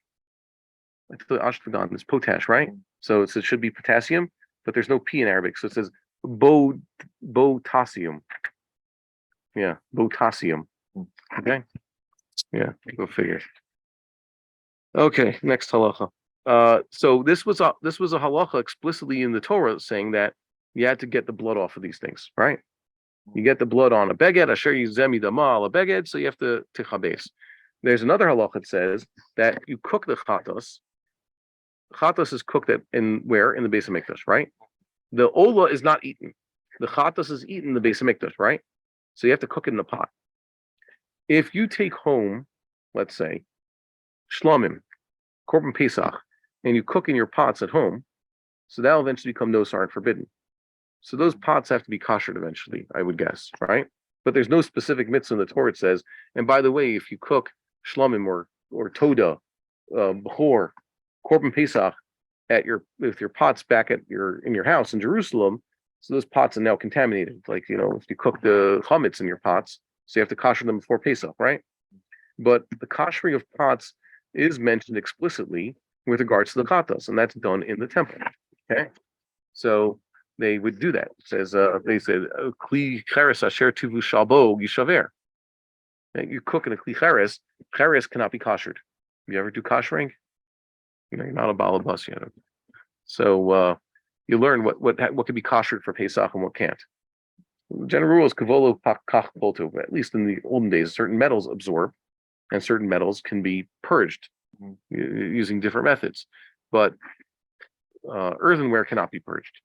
Speaker 1: I thought ashtagan is potash, right? So it should be potassium, but there's no P in Arabic, so it says botassium. Yeah, botassium. Okay. Yeah, go figure. Okay, next halacha. So this was a halacha explicitly in the Torah saying that you had to get the blood off of these things, right? You get the blood on a beged, asher yizemi dama a beged, so you have to tichabes. There's another halacha that says that you cook the chatos. Chatos is cooked in the base of mikdash, right? The ola is not eaten. The chatos is eaten in the base of mikdash, right? So you have to cook it in the pot. If you take home, let's say, shlamim, korban pesach, and you cook in your pots at home, so that'll eventually become nosar and forbidden. So those pots have to be koshered eventually, I would guess, right? But there's no specific mitzvah in the Torah. It says, and by the way, if you cook shlamim or toda, bechor, korban pesach with your pots back in your house in Jerusalem, so those pots are now contaminated. Like if you cook the chametz in your pots, so you have to kosher them before Pesach, right? But the koshering of pots is mentioned explicitly with regards to the chatas, and that's done in the temple. Okay, so they would do that. It says they said kli cheres asher tuvu shalbo yishaver. You cook in a kli cheres cannot be koshered. You ever do koshering? You're not a balabas yet. So you learn what can be koshered for Pesach and what can't. General rule is kavolo kach volto. At least in the olden days, certain metals absorb, and certain metals can be purged using different methods. But earthenware cannot be purged.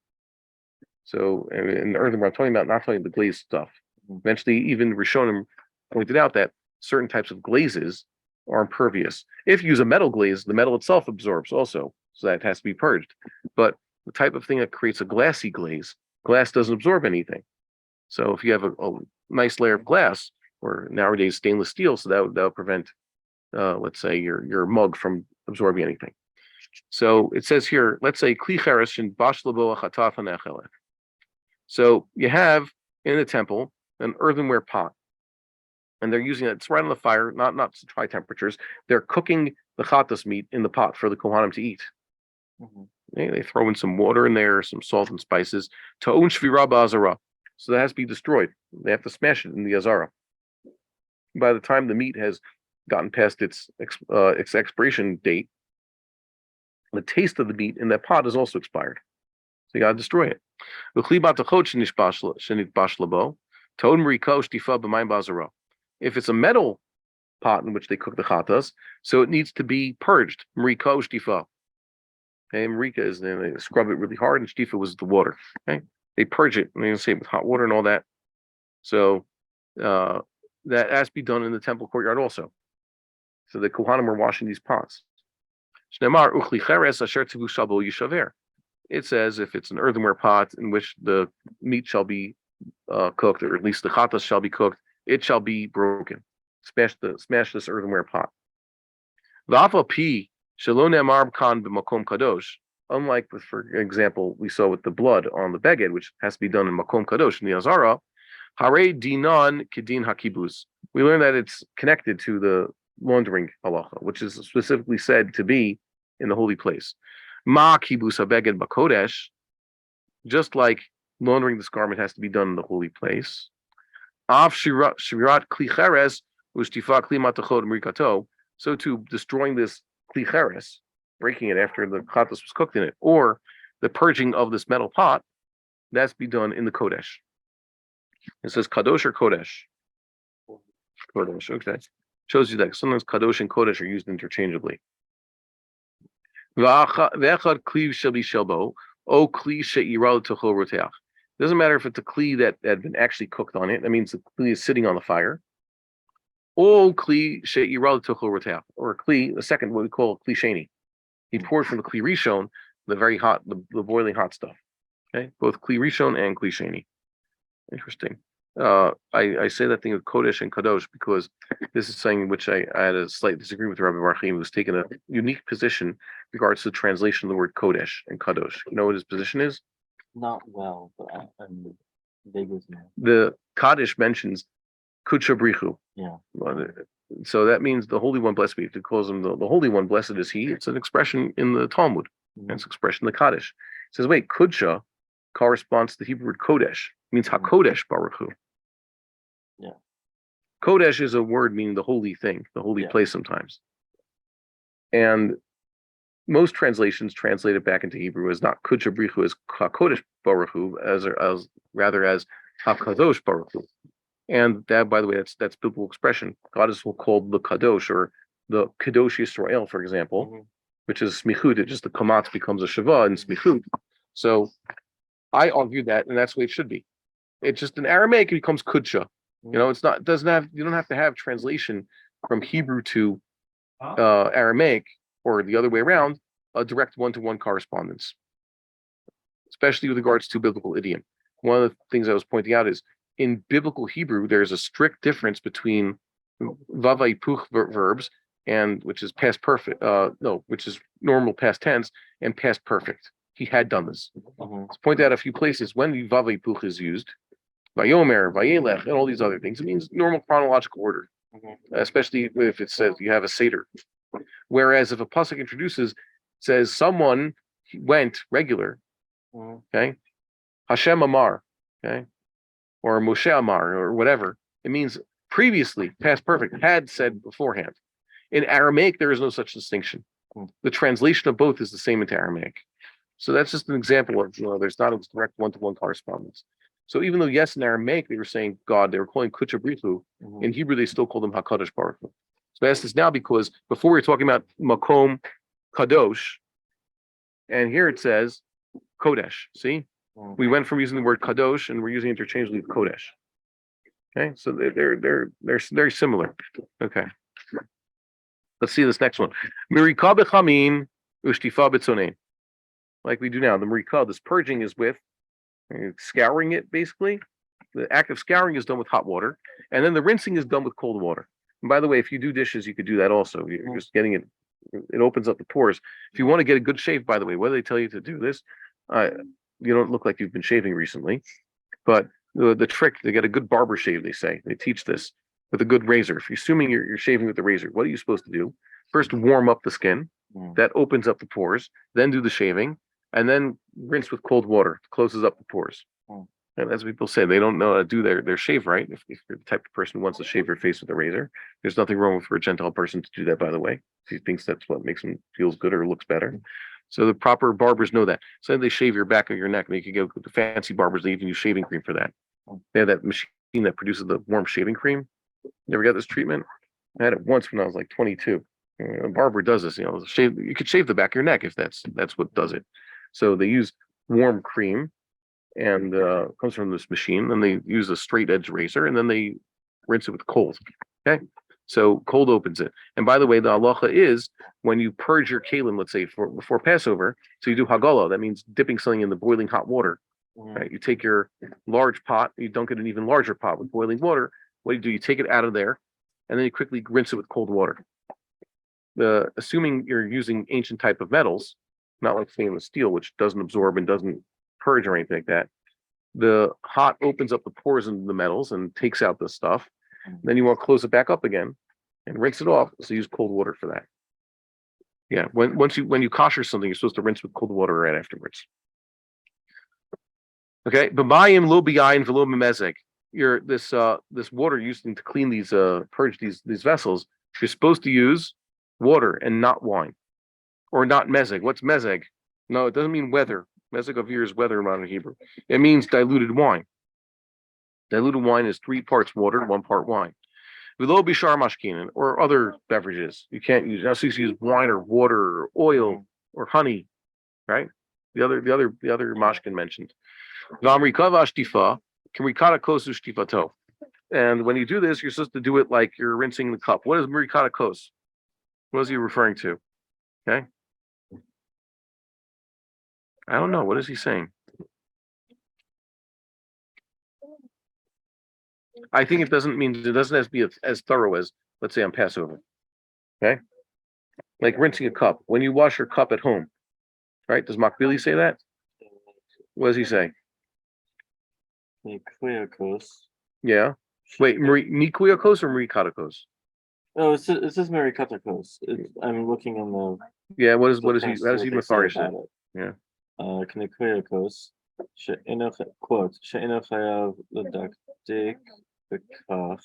Speaker 1: So in earthenware, I'm talking about not talking the glazed stuff. Eventually, even Rishonim pointed out that certain types of glazes are impervious. If you use a metal glaze, the metal itself absorbs also, so that has to be purged. But the type of thing that creates a glassy glaze, glass doesn't absorb anything. So if you have a nice layer of glass, or nowadays stainless steel, so that would prevent, let's say, your mug from absorbing anything. So it says here, let's say kli cheres shin bashlabo achataf hanechele. So you have in the temple an earthenware pot, and they're using it. It's right on the fire, not such high temperatures. They're cooking the chatas meat in the pot for the kohanim to eat. They throw in some water in there, some salt and spices. Ta'un shvira ba'azara. So that has to be destroyed. They have to smash it in the azara. By the time the meat has gotten past its expiration date, the taste of the meat in that pot is also expired. So you got to destroy it. If it's a metal pot in which they cook the chatas, so it needs to be purged. Mariko shtifa. Okay, marika is then they scrub it really hard, and shtifa was the water. Okay, they purge it, and they say with hot water and all that. So that has to be done in the temple courtyard also. So the kohanim were washing these pots. It says if it's an earthenware pot in which the meat shall be cooked, or at least the chatas shall be cooked, it shall be broken. Smash this earthenware pot. Unlike, for example, we saw with the blood on the beged, which has to be done in makom kadosh in the azara, hare dinan kedin hakibus. We learn that it's connected to the laundering halacha, which is specifically said to be in the holy place. Ma kibus habeged bakodesh, just like laundering this garment has to be done in the holy place. Av shirat kli cheres ushtifa kli matachot mrikato. So too, destroying this kli cheres, breaking it after the chatas was cooked in it, or the purging of this metal pot, that's be done in the kodesh. It says kadosh or kodesh. Kodesh, okay. Shows you that sometimes kadosh and kodesh are used interchangeably. Ve'echad kli shall be shelbo, o kli she'iral tochol roteach. Doesn't matter if it's a kli that had been actually cooked on it. That means the kli is sitting on the fire, All kli she'irad tuchel rotach, or kli, the second what we call kli sheni. He poured from the kli rishon, the very hot, the boiling hot stuff. Okay, both kli rishon and kli sheni. Interesting. I say that thing of kodesh and kadosh because this is something which I had a slight disagreement with Rabbi Bar-Hayim, who's taken a unique position in regards to the translation of the word kodesh and kadosh. You know what his position is?
Speaker 2: Not well, but I'm big as now.
Speaker 1: The Kaddish mentions kudsha brichu.
Speaker 2: Yeah.
Speaker 1: So that means the Holy One, blessed be. If it calls him the Holy One, blessed is He, it's an expression in the Talmud.
Speaker 2: Mhm.
Speaker 1: It's an expression in the Kaddish. It says, wait, kudsha corresponds to the Hebrew word kodesh. It means HaKodesh Baruch Hu.
Speaker 2: Yeah.
Speaker 1: Kodesh is a word meaning the holy thing, the holy place sometimes. And most translations translate it back into Hebrew as not kudsha brichu, as HaKodesh Baruch Hu, as rather as HaKadosh Baruch Hu. And that, by the way, that's biblical expression. God is called the Kadosh, or the Kadosh Yisrael, for example, which is smichut. It just the kamatz becomes a shava in smichut. So I argue that, and that's the way it should be. It's just in Aramaic it becomes kudsha. You know, it's not. Doesn't have. You don't have to have translation from Hebrew to Aramaic or the other way around. A direct one-to-one correspondence, especially with regards to biblical idiom. One of the things I was pointing out is, in biblical Hebrew, there's a strict difference between vava hipuch verbs, and which is past perfect, which is normal past tense, and past perfect. He had done this. Let's point out a few places when the vava hipuch is used, vayomer, vayelech, and all these other things. It means normal chronological order, especially if it says you have a seder. Whereas if a pasuk introduces, says someone went regular, okay, Hashem Amar, okay, or Moshe Amar, or whatever. It means previously, past perfect, had said beforehand. In Aramaic, there is no such distinction. The translation of both is the same into Aramaic. So that's just an example of, there's not a direct one-to-one correspondence. So even though, yes, in Aramaic, they were saying God, they were calling Kucha Brithu, in Hebrew, they still called him HaKadosh Baruch Hu. So I ask this now because before we were talking about Makom Kadosh, and here it says Kodesh. See? We went from using the word kadosh and we're using interchangeably with kodesh. Okay, so they're very similar. Okay, let's see this next one. Melikah bechamin ushtifa betzonein. Like we do now, the melikah, this purging is with scouring it. Basically, the act of scouring is done with hot water, and then the rinsing is done with cold water. And by the way, if you do dishes, you could do that also. You're just getting it. It opens up the pores. If you want to get a good shave, by the way, whether they tell you to do this, you don't look like you've been shaving recently, but the trick to get a good barber shave, they teach this with a good razor. If you're assuming you're shaving with the razor, what are you supposed to do? First, warm up the skin. That opens up the pores. Then do the shaving, and then rinse with cold water. Closes up the pores. And as people say, they don't know how to do their shave right. If you're the type of person who wants to shave your face with a razor, there's nothing wrong for a Gentile person to do that, by the way. If he thinks that's what makes him feels good or looks better. So the proper barbers know that. So they shave your back of your neck, and you can go to the fancy barbers. They even use shaving cream for that. They have that machine that produces the warm shaving cream. Never got this treatment? I had it once when I was like 22. A barber does this. Shave. You could shave the back of your neck if that's what does it. So they use warm cream, and comes from this machine. Then they use a straight edge razor, and then they rinse it with cold. Okay. So cold opens it. And by the way, the halacha is when you purge your kalim, let's say before Passover, so you do hagala, that means dipping something in the boiling hot water. Right? You take your large pot, you dunk it in an even larger pot with boiling water. What do? You take it out of there, and then you quickly rinse it with cold water. Assuming you're using ancient type of metals, not like stainless steel, which doesn't absorb and doesn't purge or anything like that, the hot opens up the pores in the metals and takes out the stuff. Then you want to close it back up again and rinse it off. So use cold water for that. Yeah, when you kosher something, you're supposed to rinse with cold water right afterwards. Okay, b'mayim lo b'yayin v'lo b'mezeg. This water used to clean these purge these vessels. You're supposed to use water and not wine, or not mezeg. What's mezeg? No, it doesn't mean weather. Mezeg of is weather in Hebrew. It means diluted wine. Diluted wine is 3 parts water, 1 part wine. V'lo b'shar mashkinin, or other beverages. You can't use. Now, so you use wine or water or oil or honey, right? The other mashkin mentioned. V'amrika v'ashtifa, can we kata kosu shtifato? And when you do this, you're supposed to do it like you're rinsing the cup. What is Melikah kos? What is he referring to? Okay. I don't know. What is he saying? I think it doesn't have to be as thorough as, let's say, on Passover. Okay. Like rinsing a cup. When you wash your cup at home, right? Does Makbili say that? What does he say?
Speaker 2: Nikuyakos.
Speaker 1: Yeah. Wait, Nikuya kos or Merikatakos?
Speaker 2: Oh, it says Merikatakos. I'm looking on the.
Speaker 1: Yeah. What is he? How does he
Speaker 2: say
Speaker 1: Mefarish it?
Speaker 2: about it.
Speaker 1: Yeah.
Speaker 2: Nikuyakos. Quote. She'eno chayav l'dakdik b'kaf.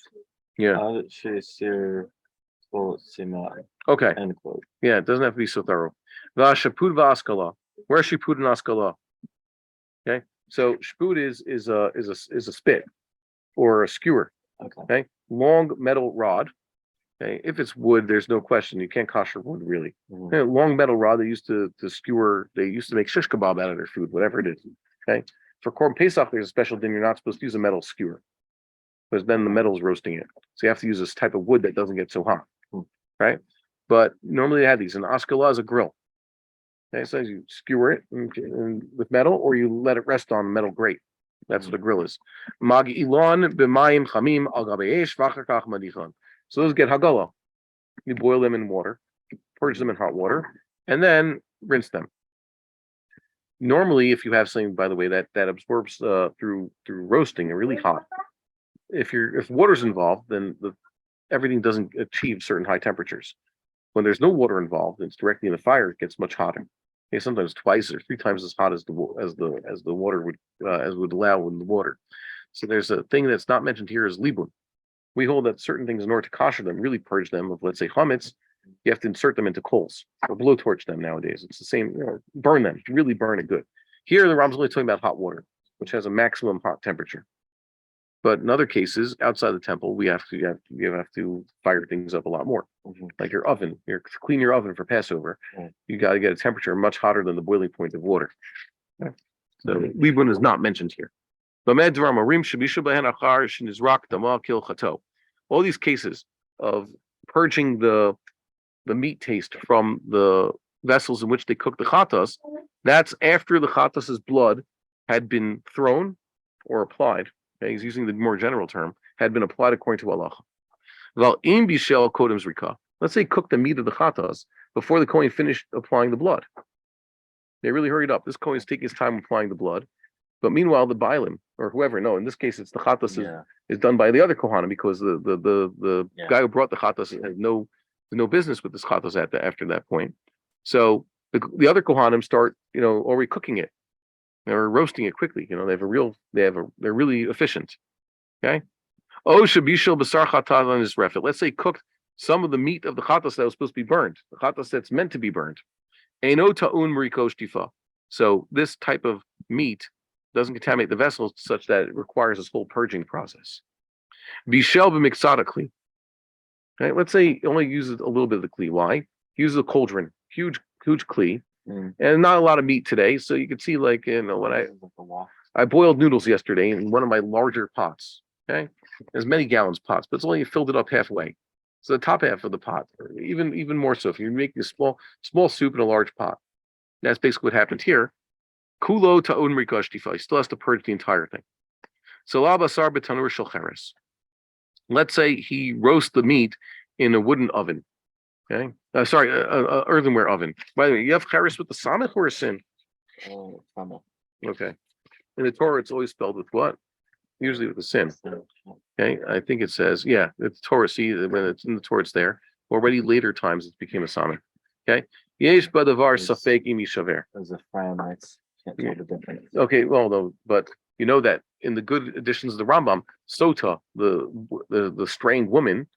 Speaker 1: Yeah.
Speaker 2: Ad she'sir kol siman.
Speaker 1: Okay.
Speaker 2: End quote.
Speaker 1: Yeah, it doesn't have to be so thorough. V'ashapud v'askala. Where's shapud and askala? Okay. So shapud is a spit or a skewer. Okay. Long metal rod. Okay. If it's wood, there's no question. You can't kosher wood really.
Speaker 2: Mm-hmm.
Speaker 1: Okay, long metal rod they used to skewer, they used to make shish kebab out of their food, whatever it is. Okay. For Korban Pesach, there's a special thing. You're not supposed to use a metal skewer. Because then the metal's roasting it. So you have to use this type of wood that doesn't get so hot. Right? But normally they have these. And askala is a grill. Okay, so you skewer it with metal, or you let it rest on metal grate. That's what a grill is. So those get hagala. You boil them in water, purge them in hot water, and then rinse them. Normally, if you have something, by the way, that absorbs through roasting and really hot, if water's involved, then everything doesn't achieve certain high temperatures. When there's no water involved, it's directly in the fire, it gets much hotter. Okay, sometimes twice or three times as hot as the water would allow in the water. So there's a thing that's not mentioned here is libun. We hold that certain things, in order to kosher them, really purge them of, let's say, chametz, you have to insert them into coals or blowtorch them nowadays. It's the same, burn them, really burn it good. Here, the Rambam's only talking about hot water, which has a maximum hot temperature. But in other cases, outside the temple, you have to fire things up a lot more. Mm-hmm. Like your oven, clean your oven for Passover. Mm-hmm. You got to get a temperature much hotter than the boiling point of water. Okay. So libun is not mentioned here. All these cases of purging the meat taste from the vessels in which they cook the chatas, that's after the chatas's blood had been thrown or applied. Okay, he's using the more general term, had been applied according to Allah. Let's say cook the meat of the chatas before the Kohen finished applying the blood. They really hurried up. This Kohen is taking his time applying the blood. But meanwhile, the Bailim, or whoever, no, in this case, it's the chatas is done by the other Kohanim, because the guy who brought the chatas had no business with this chatas after that point. So the other Kohanim start, already cooking it. They're roasting it quickly. They're really efficient. Okay. Oh, shabishal basar chatas on his refit. Let's say cooked some of the meat of the chatas that was supposed to be burned. The chatas that's meant to be burned. Eino ta'un marikosh tifa. So this type of meat doesn't contaminate the vessels such that it requires this whole purging process. Bishel b'miksada kli. Okay. Let's say he only uses a little bit of the kli. Why? He uses a cauldron, huge kli. And not a lot of meat today, so you can see, when I boiled noodles yesterday in one of my larger pots. Okay, there's many gallons pots, but it's only filled it up halfway. So the top half of the pot, or even more so, if you're making a small soup in a large pot, that's basically what happened here. Kulo ta'un rikosh tifa. He still has to purge the entire thing. So labasar b'tanur shel cheres. Let's say he roasts the meat in a wooden oven. Okay. Earthenware oven. By the way, you have cheres with the samech or a sin?
Speaker 2: Samech.
Speaker 1: Okay. In the Torah, it's always spelled with what? Usually with the sin. Okay. I think it says, it's Torah. See, when it's in the Torah, it's there. Already later times, it became a samech. Okay. Yesh badavar safek imi shaver.
Speaker 2: As a Fryamites can't tell the difference.
Speaker 1: Okay. Well, no, but you know that in the good editions of the Rambam, sota, the straying woman,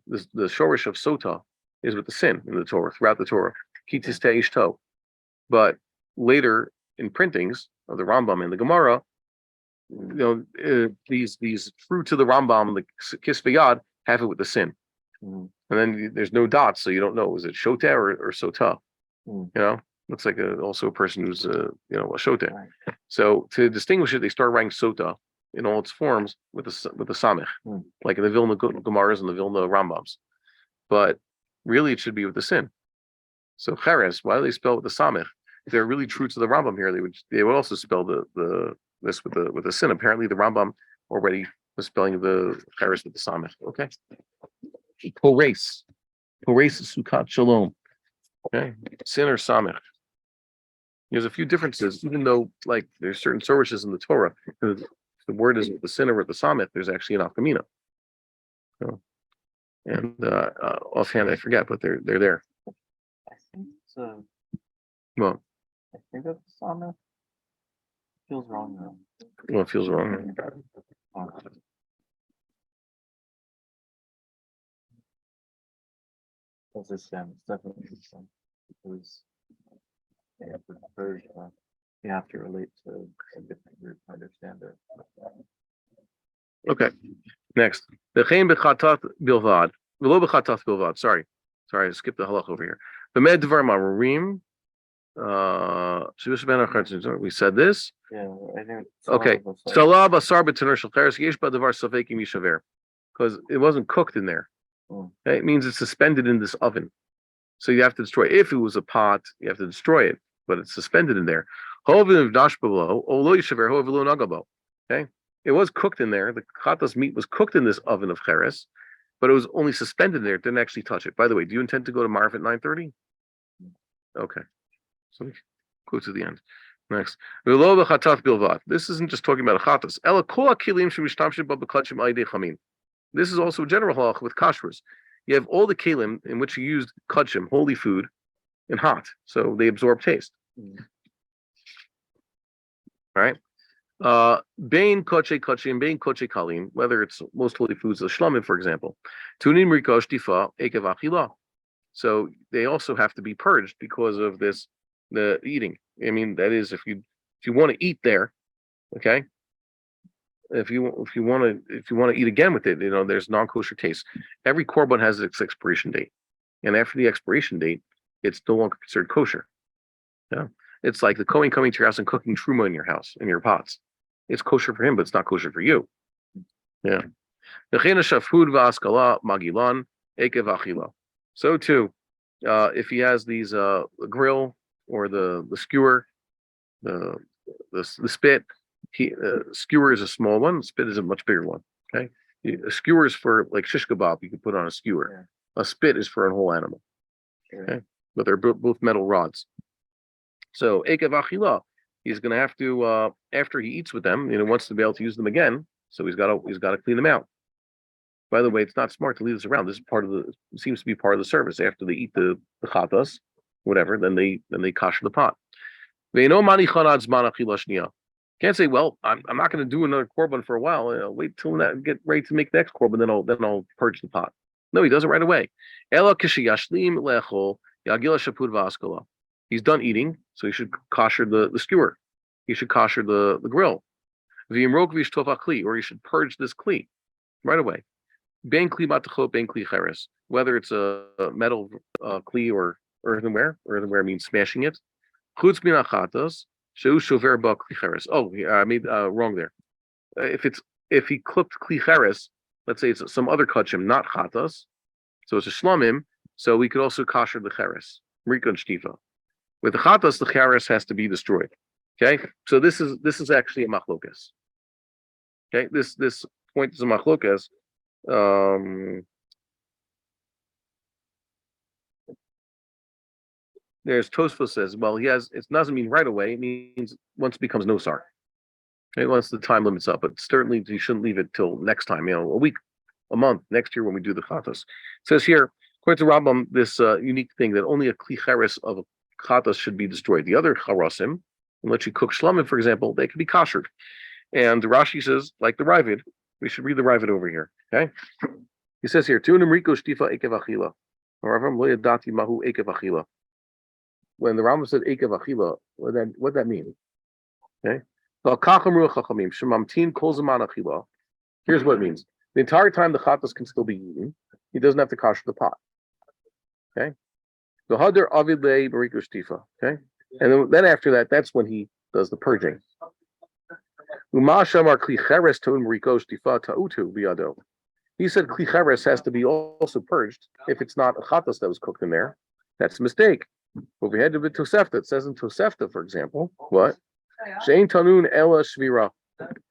Speaker 1: the shorish of sota, is with the sin in the Torah, throughout the Torah. Kitis te'ish to. But later in printings of the Rambam and the Gemara, these fruits of the Rambam, the kisvayad, have it with the sin. And then there's no dots, so you don't know, is it shota or sota? Looks like also a person who's a shota. Right. So to distinguish it, they start writing sota in all its forms with the samech, like in the Vilna Gemaras and the Vilna Rambams. But really, it should be with the sin. So cheres, why do they spell with the samech? If they're really true to the Rambam here, they would also spell this with the sin. Apparently, the Rambam already was spelling the cheres with the samech. Okay. Pores sukat shalom. Okay, sin or samech. There's a few differences, even though like there's certain sources in the Torah. The word is the sin or with the samech. There's actually an afkamina. So, and offhand, I forget, but they're there.
Speaker 2: I think it's a.
Speaker 1: Well,
Speaker 2: I think that's the Sama. Feels wrong though.
Speaker 1: well, it feels wrong.
Speaker 2: That's a sin. It's definitely a sin because they have to converge. You have to relate to a different group to understand it.
Speaker 1: Okay. Next, v'chein b'chatat bilvad, v'lo b'chatat bilvad. Sorry, I skipped the halach over here. B'med dvar ma'arim. We said this.
Speaker 2: Yeah, I think.
Speaker 1: Okay. Salah basar b'tanur shel cheres yesh b'davar safekim yishaver, because it wasn't cooked in there. Okay? It means it's suspended in this oven, so you have to destroy it. If it was a pot, you have to destroy it, but it's suspended in there. Okay. It was cooked in there. The chatas meat was cooked in this oven of cheres, but it was only suspended there. It didn't actually touch it. By the way, do you intend to go to Marv at 9:30? Okay. So we go to the end. Next. This isn't just talking about a chatas. This is also a general halach with kashrus. You have all the kelim in which you used kachim, holy food, and hot, so they absorb taste. All right. Bain koche and bain koche kalim, whether it's most holy foods, the shlamim, for example. Tunim rikosh tifa ekev achila. So they also have to be purged because of the eating. I mean, that is, if you want to eat there, okay. If you want to eat again with it, there's non-kosher taste. Every korban has its expiration date, and after the expiration date, it's no longer considered kosher. Yeah, it's like the Kohen coming to your house and cooking truma in your house in your pots. It's kosher for him, but it's not kosher for you. Yeah. So too, if he has these grill or the skewer, the spit. Skewer is a small one. Spit is a much bigger one. Okay, a skewer is for like shish kebab. You can put on a skewer. Yeah. A spit is for a whole animal. Okay, but they're both metal rods. So ekev achila, he's going to have to after he eats with them, wants to be able to use them again. So he's got to clean them out. By the way, it's not smart to leave this around. This is seems to be part of the service. After they eat the chatas, whatever, then they kasher the pot. Can't say, well, I'm not going to do another korban for a while. Wait till get ready to make the next korban, then I'll purge the pot. No, he does it right away. He's done eating, so he should kosher the skewer. He should kosher the grill. Or he should purge this kli right away. Whether it's a metal kli or earthenware. Earthenware means smashing it. Oh, I made wrong there. If he cooked kli cheres, let's say it's some other kachim, not chatas, so it's a shlamim. So we could also kosher the cheres, rika and shtifa. With the chatas, the cheres has to be destroyed. Okay, so this is actually a machlokas. Okay, this point is a machlokas. There's Tosfos says, well, it doesn't mean right away. It means once it becomes nosar. Okay, once the time limit's up, but certainly you shouldn't leave it till next time. A week, a month, next year when we do the chatas. It says here, according to Rambam, this unique thing that only a kli cheres of a chatas should be destroyed. The other charasim, unless you cook shlamim, for example, they can be koshered. And Rashi says, like the Ravid, we should read the Ravid over here. Okay, he says here, Tunim riko shtifa ekev achila. Rambam lo yadati mahu ekev achila. When the Rambam said ekev achila, what that mean? Okay. Here's what it means. The entire time the chatas can still be eaten, he doesn't have to kosher the pot. Okay. The hadar avid le bariko shtifa. Okay. And then after that, that's when he does the purging. He said kli cheres has to be also purged if it's not a chatas that was cooked in there. That's a mistake. But we had to be Tosefta. It says in Tosefta, for example, what? Shein tanun ela shvira.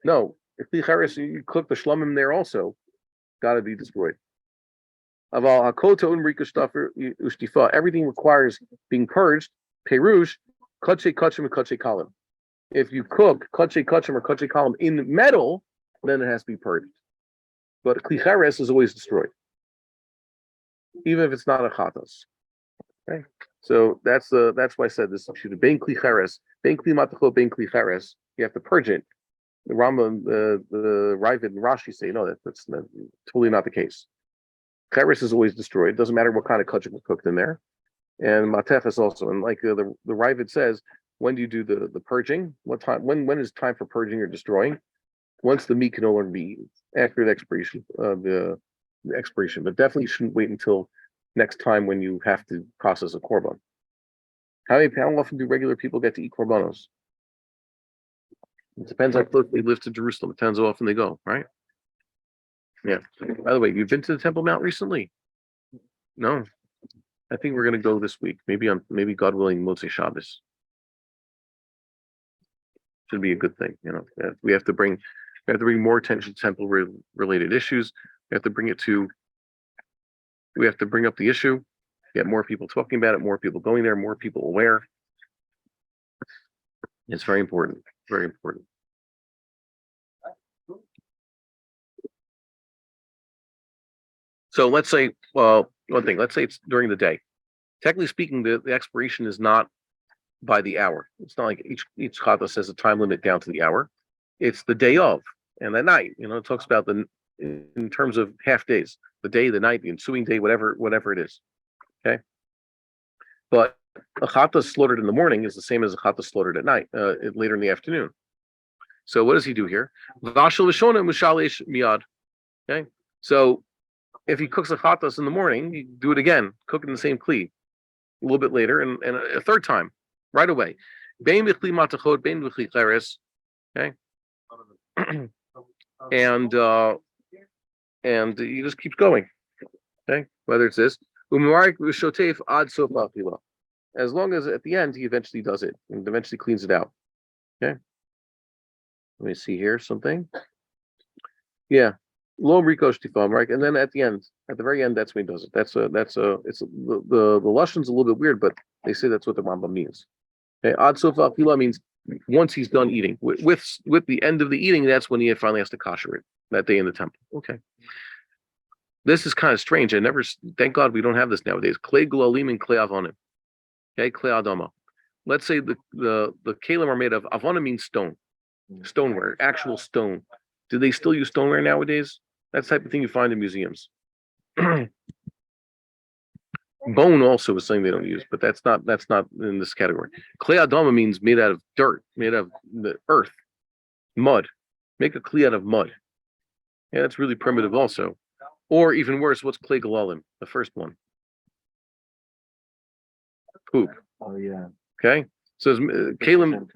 Speaker 1: No, if kli cheres, you cook the shlomim there also, got to be destroyed. Aval hakota unrika ushtifa. Everything requires being purged. Perush kache kachim and kache kalim. If you cook kache kachim or kache kalim in metal, then it has to be purged. But kli cheres is always destroyed, even if it's not a chatas. Okay, so that's why I said this should be kli cheres, ben kli matachot, ben kli cheres. You have to purge it. The Rambam, the Ravid, and Rashi say no, that's totally not the case. Cheres is always destroyed. It doesn't matter what kind of kachuk was cooked in there, and matefes also. And like the Ravid says, when do you do the purging? What time? When is time for purging or destroying? Once the meat can no longer be eaten, after the expiration, the expiration. But definitely shouldn't wait until next time when you have to process a korban. How often do regular people get to eat korbanos? It depends how close they live to Jerusalem. It depends how often they go, right? Yeah. By the way, you've been to the Temple Mount recently? No. I think we're going to go this week. Maybe God willing, Motzei Shabbos. Should be a good thing, you know. We have to bring more attention to temple related issues. We have to bring up the issue, get more people talking about it, more people going there, more people aware. It's very important. Very important. So let's say, one thing. Let's say it's during the day. Technically speaking, the expiration is not by the hour. It's not like each chata says a time limit down to the hour. It's the day of and the night. You know, it talks about in terms of half days, the day, the night, the ensuing day, whatever it is. Okay. But a chata slaughtered in the morning is the same as a chata slaughtered at night, later in the afternoon. So what does he do here? Okay. So if he cooks a chatas in the morning, you do it again, cook in the same kli a little bit later and a third time right away. Okay. And he just keeps going. Okay. Whether it's this. As long as at the end he eventually does it and eventually cleans it out. Okay. Let me see here something. Yeah. Lo Rico Shtifam, right? And then at the very end, that's when he does it. It's the lashon's a little bit weird, but they say that's what the Rambam means. Okay, Ad Sofa Pila means once he's done eating. With the end of the eating, that's when he finally has to kosher it that day in the temple. Okay. This is kind of strange. Thank God we don't have this nowadays. Clay Gulalim and Clay Avonim. Okay, Clay Adama. Let's say the kalim are made of Avona means stone. Stoneware, actual stone. Do they still use stoneware nowadays? That's the type of thing you find in museums. Bone also is something they don't use, but that's not in this category. Clay adama means made out of dirt, made out of the earth, mud. Make a kli out of mud. Yeah, that's really primitive also. Or even worse, what's clay galalim? The first one. Poop.
Speaker 2: Oh yeah.
Speaker 1: Okay. So it's kalim.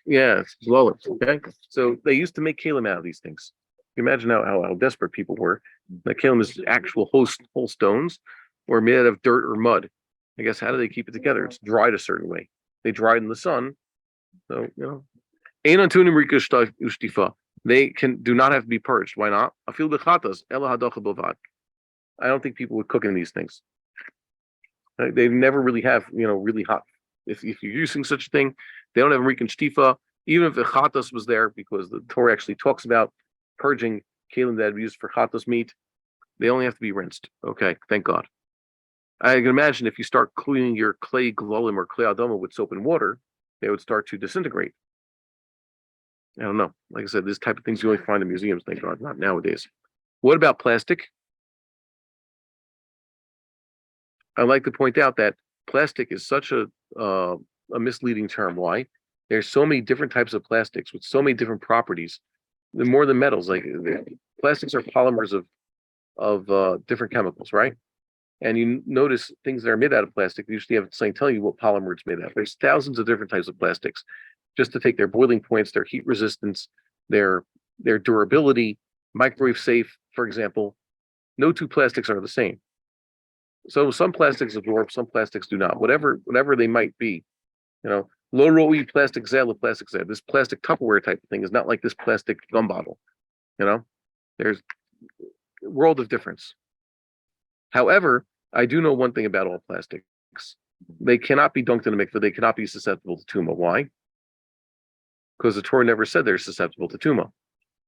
Speaker 1: Yeah, it's galalim. Okay. So they used to make kalim out of these things. Imagine how desperate people were. The kalim is actual whole stones, or made out of dirt or mud. I guess how do they keep it together? It's dried a certain way. They dried in the sun. So they do not have to be purged. Why not? I don't think people would cook in these things. They never really have, really hot. If you're using such a thing, they don't have Rikan Shtifa, even if the chatas was there, because the Torah actually talks about purging kalim that are used for chatas meat. They only have to be rinsed. Okay, thank God. I can imagine if you start cleaning your clay galolim or clay adama with soap and water, they would start to disintegrate. I don't know. Like I said, this type of things you only find in museums, thank God, not nowadays. What about plastic? I like to point out that plastic is such a misleading term. Why? There's so many different types of plastics with so many different properties. More than metals. Like plastics are polymers of different chemicals, right? And you notice things that are made out of plastic, they usually have something telling you what polymer it's made out of. There's thousands of different types of plastics, just to take their boiling points, their heat resistance, their durability, microwave safe, for example. No two plastics are the same. So some plastics absorb, some plastics do not. Whatever they might be, low roi plastic zeh, plastic zeh. This plastic Tupperware type of thing is not like this plastic gum bottle. There's a world of difference. However, I do know one thing about all plastics. They cannot be dunked in a mikveh. They cannot be susceptible to tuma. Why? Because the Torah never said they're susceptible to tuma.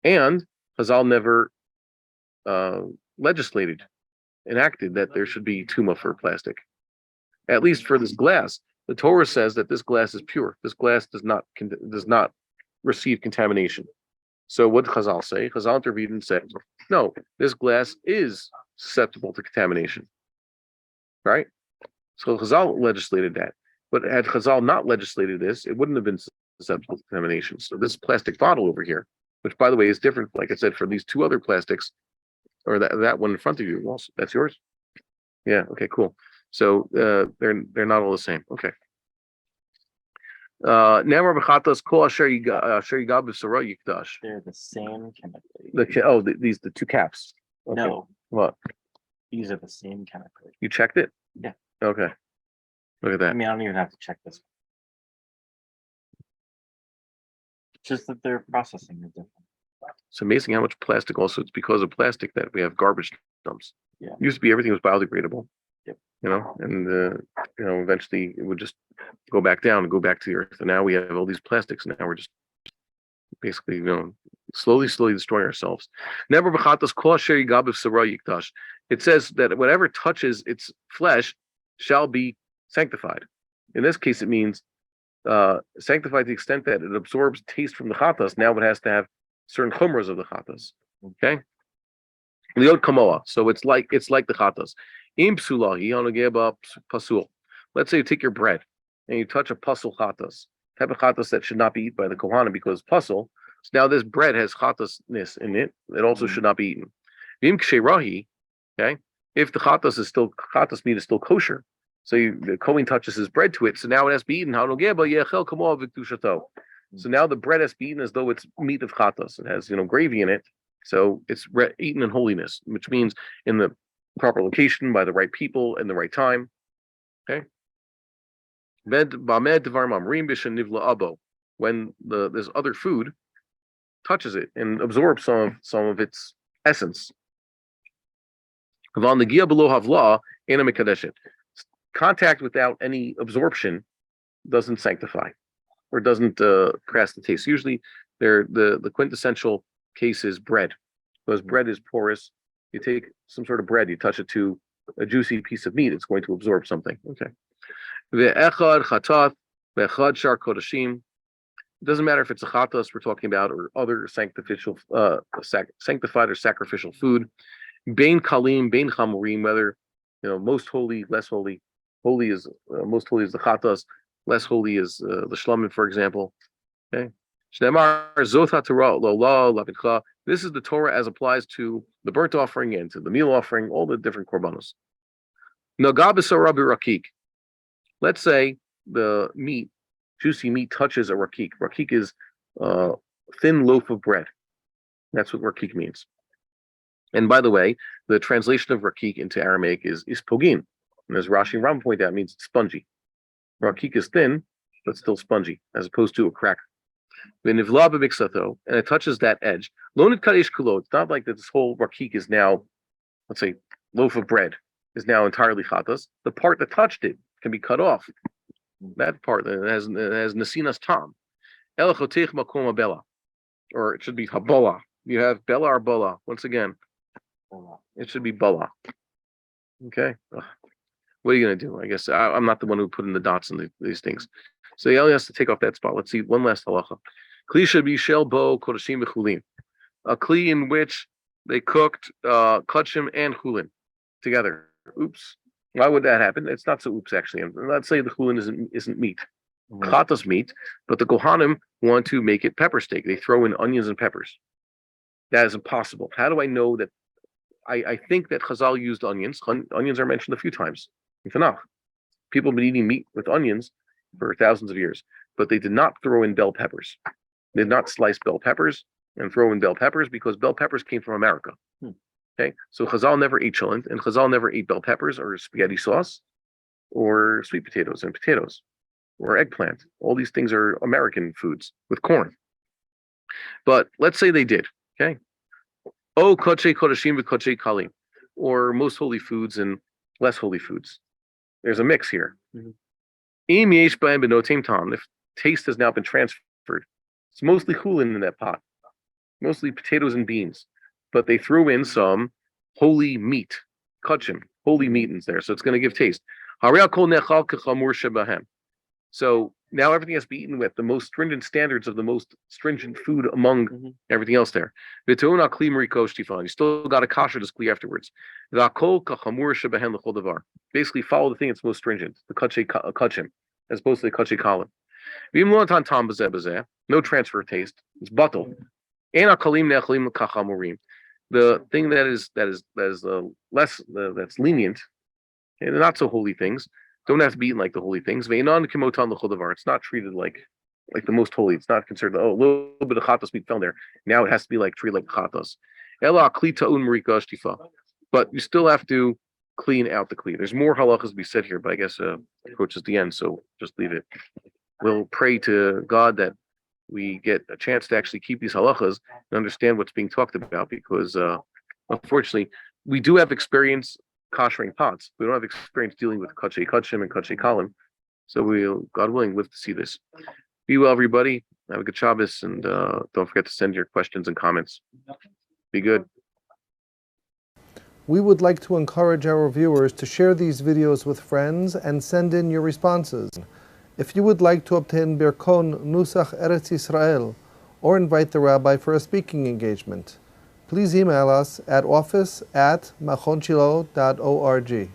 Speaker 1: And Chazal never legislated, enacted that there should be tuma for plastic. At least for this glass. The Torah says that this glass is pure. This glass does not receive contamination. So what did Chazal say? Chazal intervened and said, no, this glass is susceptible to contamination. Right? So Chazal legislated that. But had Chazal not legislated this, it wouldn't have been susceptible to contamination. So this plastic bottle over here, which by the way is different, like I said, for these two other plastics, or that one in front of you, also, that's yours? Yeah, okay, cool. So they're not all the same. Okay. They're the
Speaker 2: same chemically.
Speaker 1: These the two caps. Okay.
Speaker 2: No.
Speaker 1: What?
Speaker 2: These are the same chemically.
Speaker 1: You checked it?
Speaker 2: Yeah.
Speaker 1: Okay. Look at that.
Speaker 2: I mean, I don't even have to check this. Just that their processing is different.
Speaker 1: It's amazing how much plastic. Also, it's because of plastic that we have garbage dumps.
Speaker 2: Yeah.
Speaker 1: It used to be everything was biodegradable.
Speaker 2: Yep.
Speaker 1: And eventually it would just go back down and go back to the earth. And now we have all these plastics. And now we're just basically, slowly destroying ourselves. Never it says that whatever touches its flesh shall be sanctified. In this case, it means sanctified to the extent that it absorbs taste from the chatas. Now it has to have certain chumras of the chatas. Okay, liot kamoa. So it's like the chatas. Im psulahi onageba pasul. Let's say you take your bread and you touch a pasul chatas, type of chatas that should not be eaten by the kohanim because pasul. So now this bread has chatasness in it. It also should not be eaten. Im ksherahi. Okay, if the chatas meat is still kosher. So the Kohen touches his bread to it, so now it has to be eaten. So now the bread has to be eaten as though it's meat of chatas. It has gravy in it, so it's eaten in holiness, which means in the proper location by the right people and the right time. Okay. When this other food touches it and absorbs some of its essence. Contact without any absorption doesn't sanctify or doesn't cast the taste. Usually the quintessential case is bread, because bread is porous. You take some sort of bread, you touch it to a juicy piece of meat, it's going to absorb something. Okay. It doesn't matter if it's a chatas we're talking about or other sanctified or sacrificial food. Bein kalim, bein chamurim, whether most holy, less holy. Holy is most holy is the chatas, less holy is the shlamim, for example. Okay. This is the Torah as applies to the burnt offering and to the meal offering, all the different korbanos. Let's say the meat, juicy meat, touches a rakik. Rakik is a thin loaf of bread. That's what rakik means. And by the way, the translation of rakik into Aramaic is pogin. And as Rashi and Ram point out, it means it's spongy. Rakik is thin, but still spongy, as opposed to a cracker. And it touches that edge. It's not like that this whole rakik is now, let's say, loaf of bread is now entirely chatas. The part that touched it can be cut off. That part that has nasinas tam. Or it should be habola. You have bella or bola. Once again, it should be bola. Okay. What are you going to do? I guess I'm not the one who put in the dots in these things. So he only has to take off that spot. Let's see one last halacha. Kli should be shel bo kodashim v'chulin. A kli in which they cooked kodashim and chulin together. Oops. Why would that happen? It's not so oops actually. Let's say the chulin isn't meat. Chatas meat, but the kohanim want to make it pepper steak. They throw in onions and peppers. That is impossible. How do I know that? I think that Chazal used onions. Onions are mentioned a few times in Tanakh. People have been eating meat with onions for thousands of years, but they did not throw in bell peppers. They did not slice bell peppers, and throw in bell peppers because bell peppers came from America.
Speaker 2: Hmm.
Speaker 1: Okay, so Chazal never ate cholent, and Chazal never ate bell peppers or spaghetti sauce or sweet potatoes and potatoes or eggplant. All these things are American foods with corn. But let's say they did. Okay. Oh, koche kodashim v'koche kalim, or most holy foods and less holy foods. There's a mix here. Im yesh b'hem b'notem tam. If taste has now been transferred, it's mostly chulin in that pot, mostly potatoes and beans, but they threw in some holy meat, kachim, holy meat in there, so it's going to give taste. Harei kol nechal kechamur shebahem. So now everything has to be eaten with the most stringent standards of the most stringent food among everything else there. You still got to kasher this kli afterwards. Basically, follow the thing that's most stringent, the kachim, as opposed to the kache kalim. No transfer of taste. It's batal. The thing that's lenient, and the not so holy things, don't have to be eaten like the holy things. It's not treated like the most holy. It's not considered, a little bit of chatos meat fell there. Now it has to be treated like chatos. But you still have to clean out the kli. There's more halachas to be said here, but I guess approaches the end, so just leave it. We'll pray to God that we get a chance to actually keep these halachas and understand what's being talked about, because unfortunately, we do have experience koshering pots. We don't have experience dealing with kache kachim and kache kalim. So we'll, God willing, live to see this. Be well, everybody. Have a good Shabbos, and don't forget to send your questions and comments. Be good.
Speaker 3: We would like to encourage our viewers to share these videos with friends and send in your responses. If you would like to obtain Birkon Nusach Eretz Yisrael or invite the rabbi for a speaking engagement, please email us at office@machonshilo.org.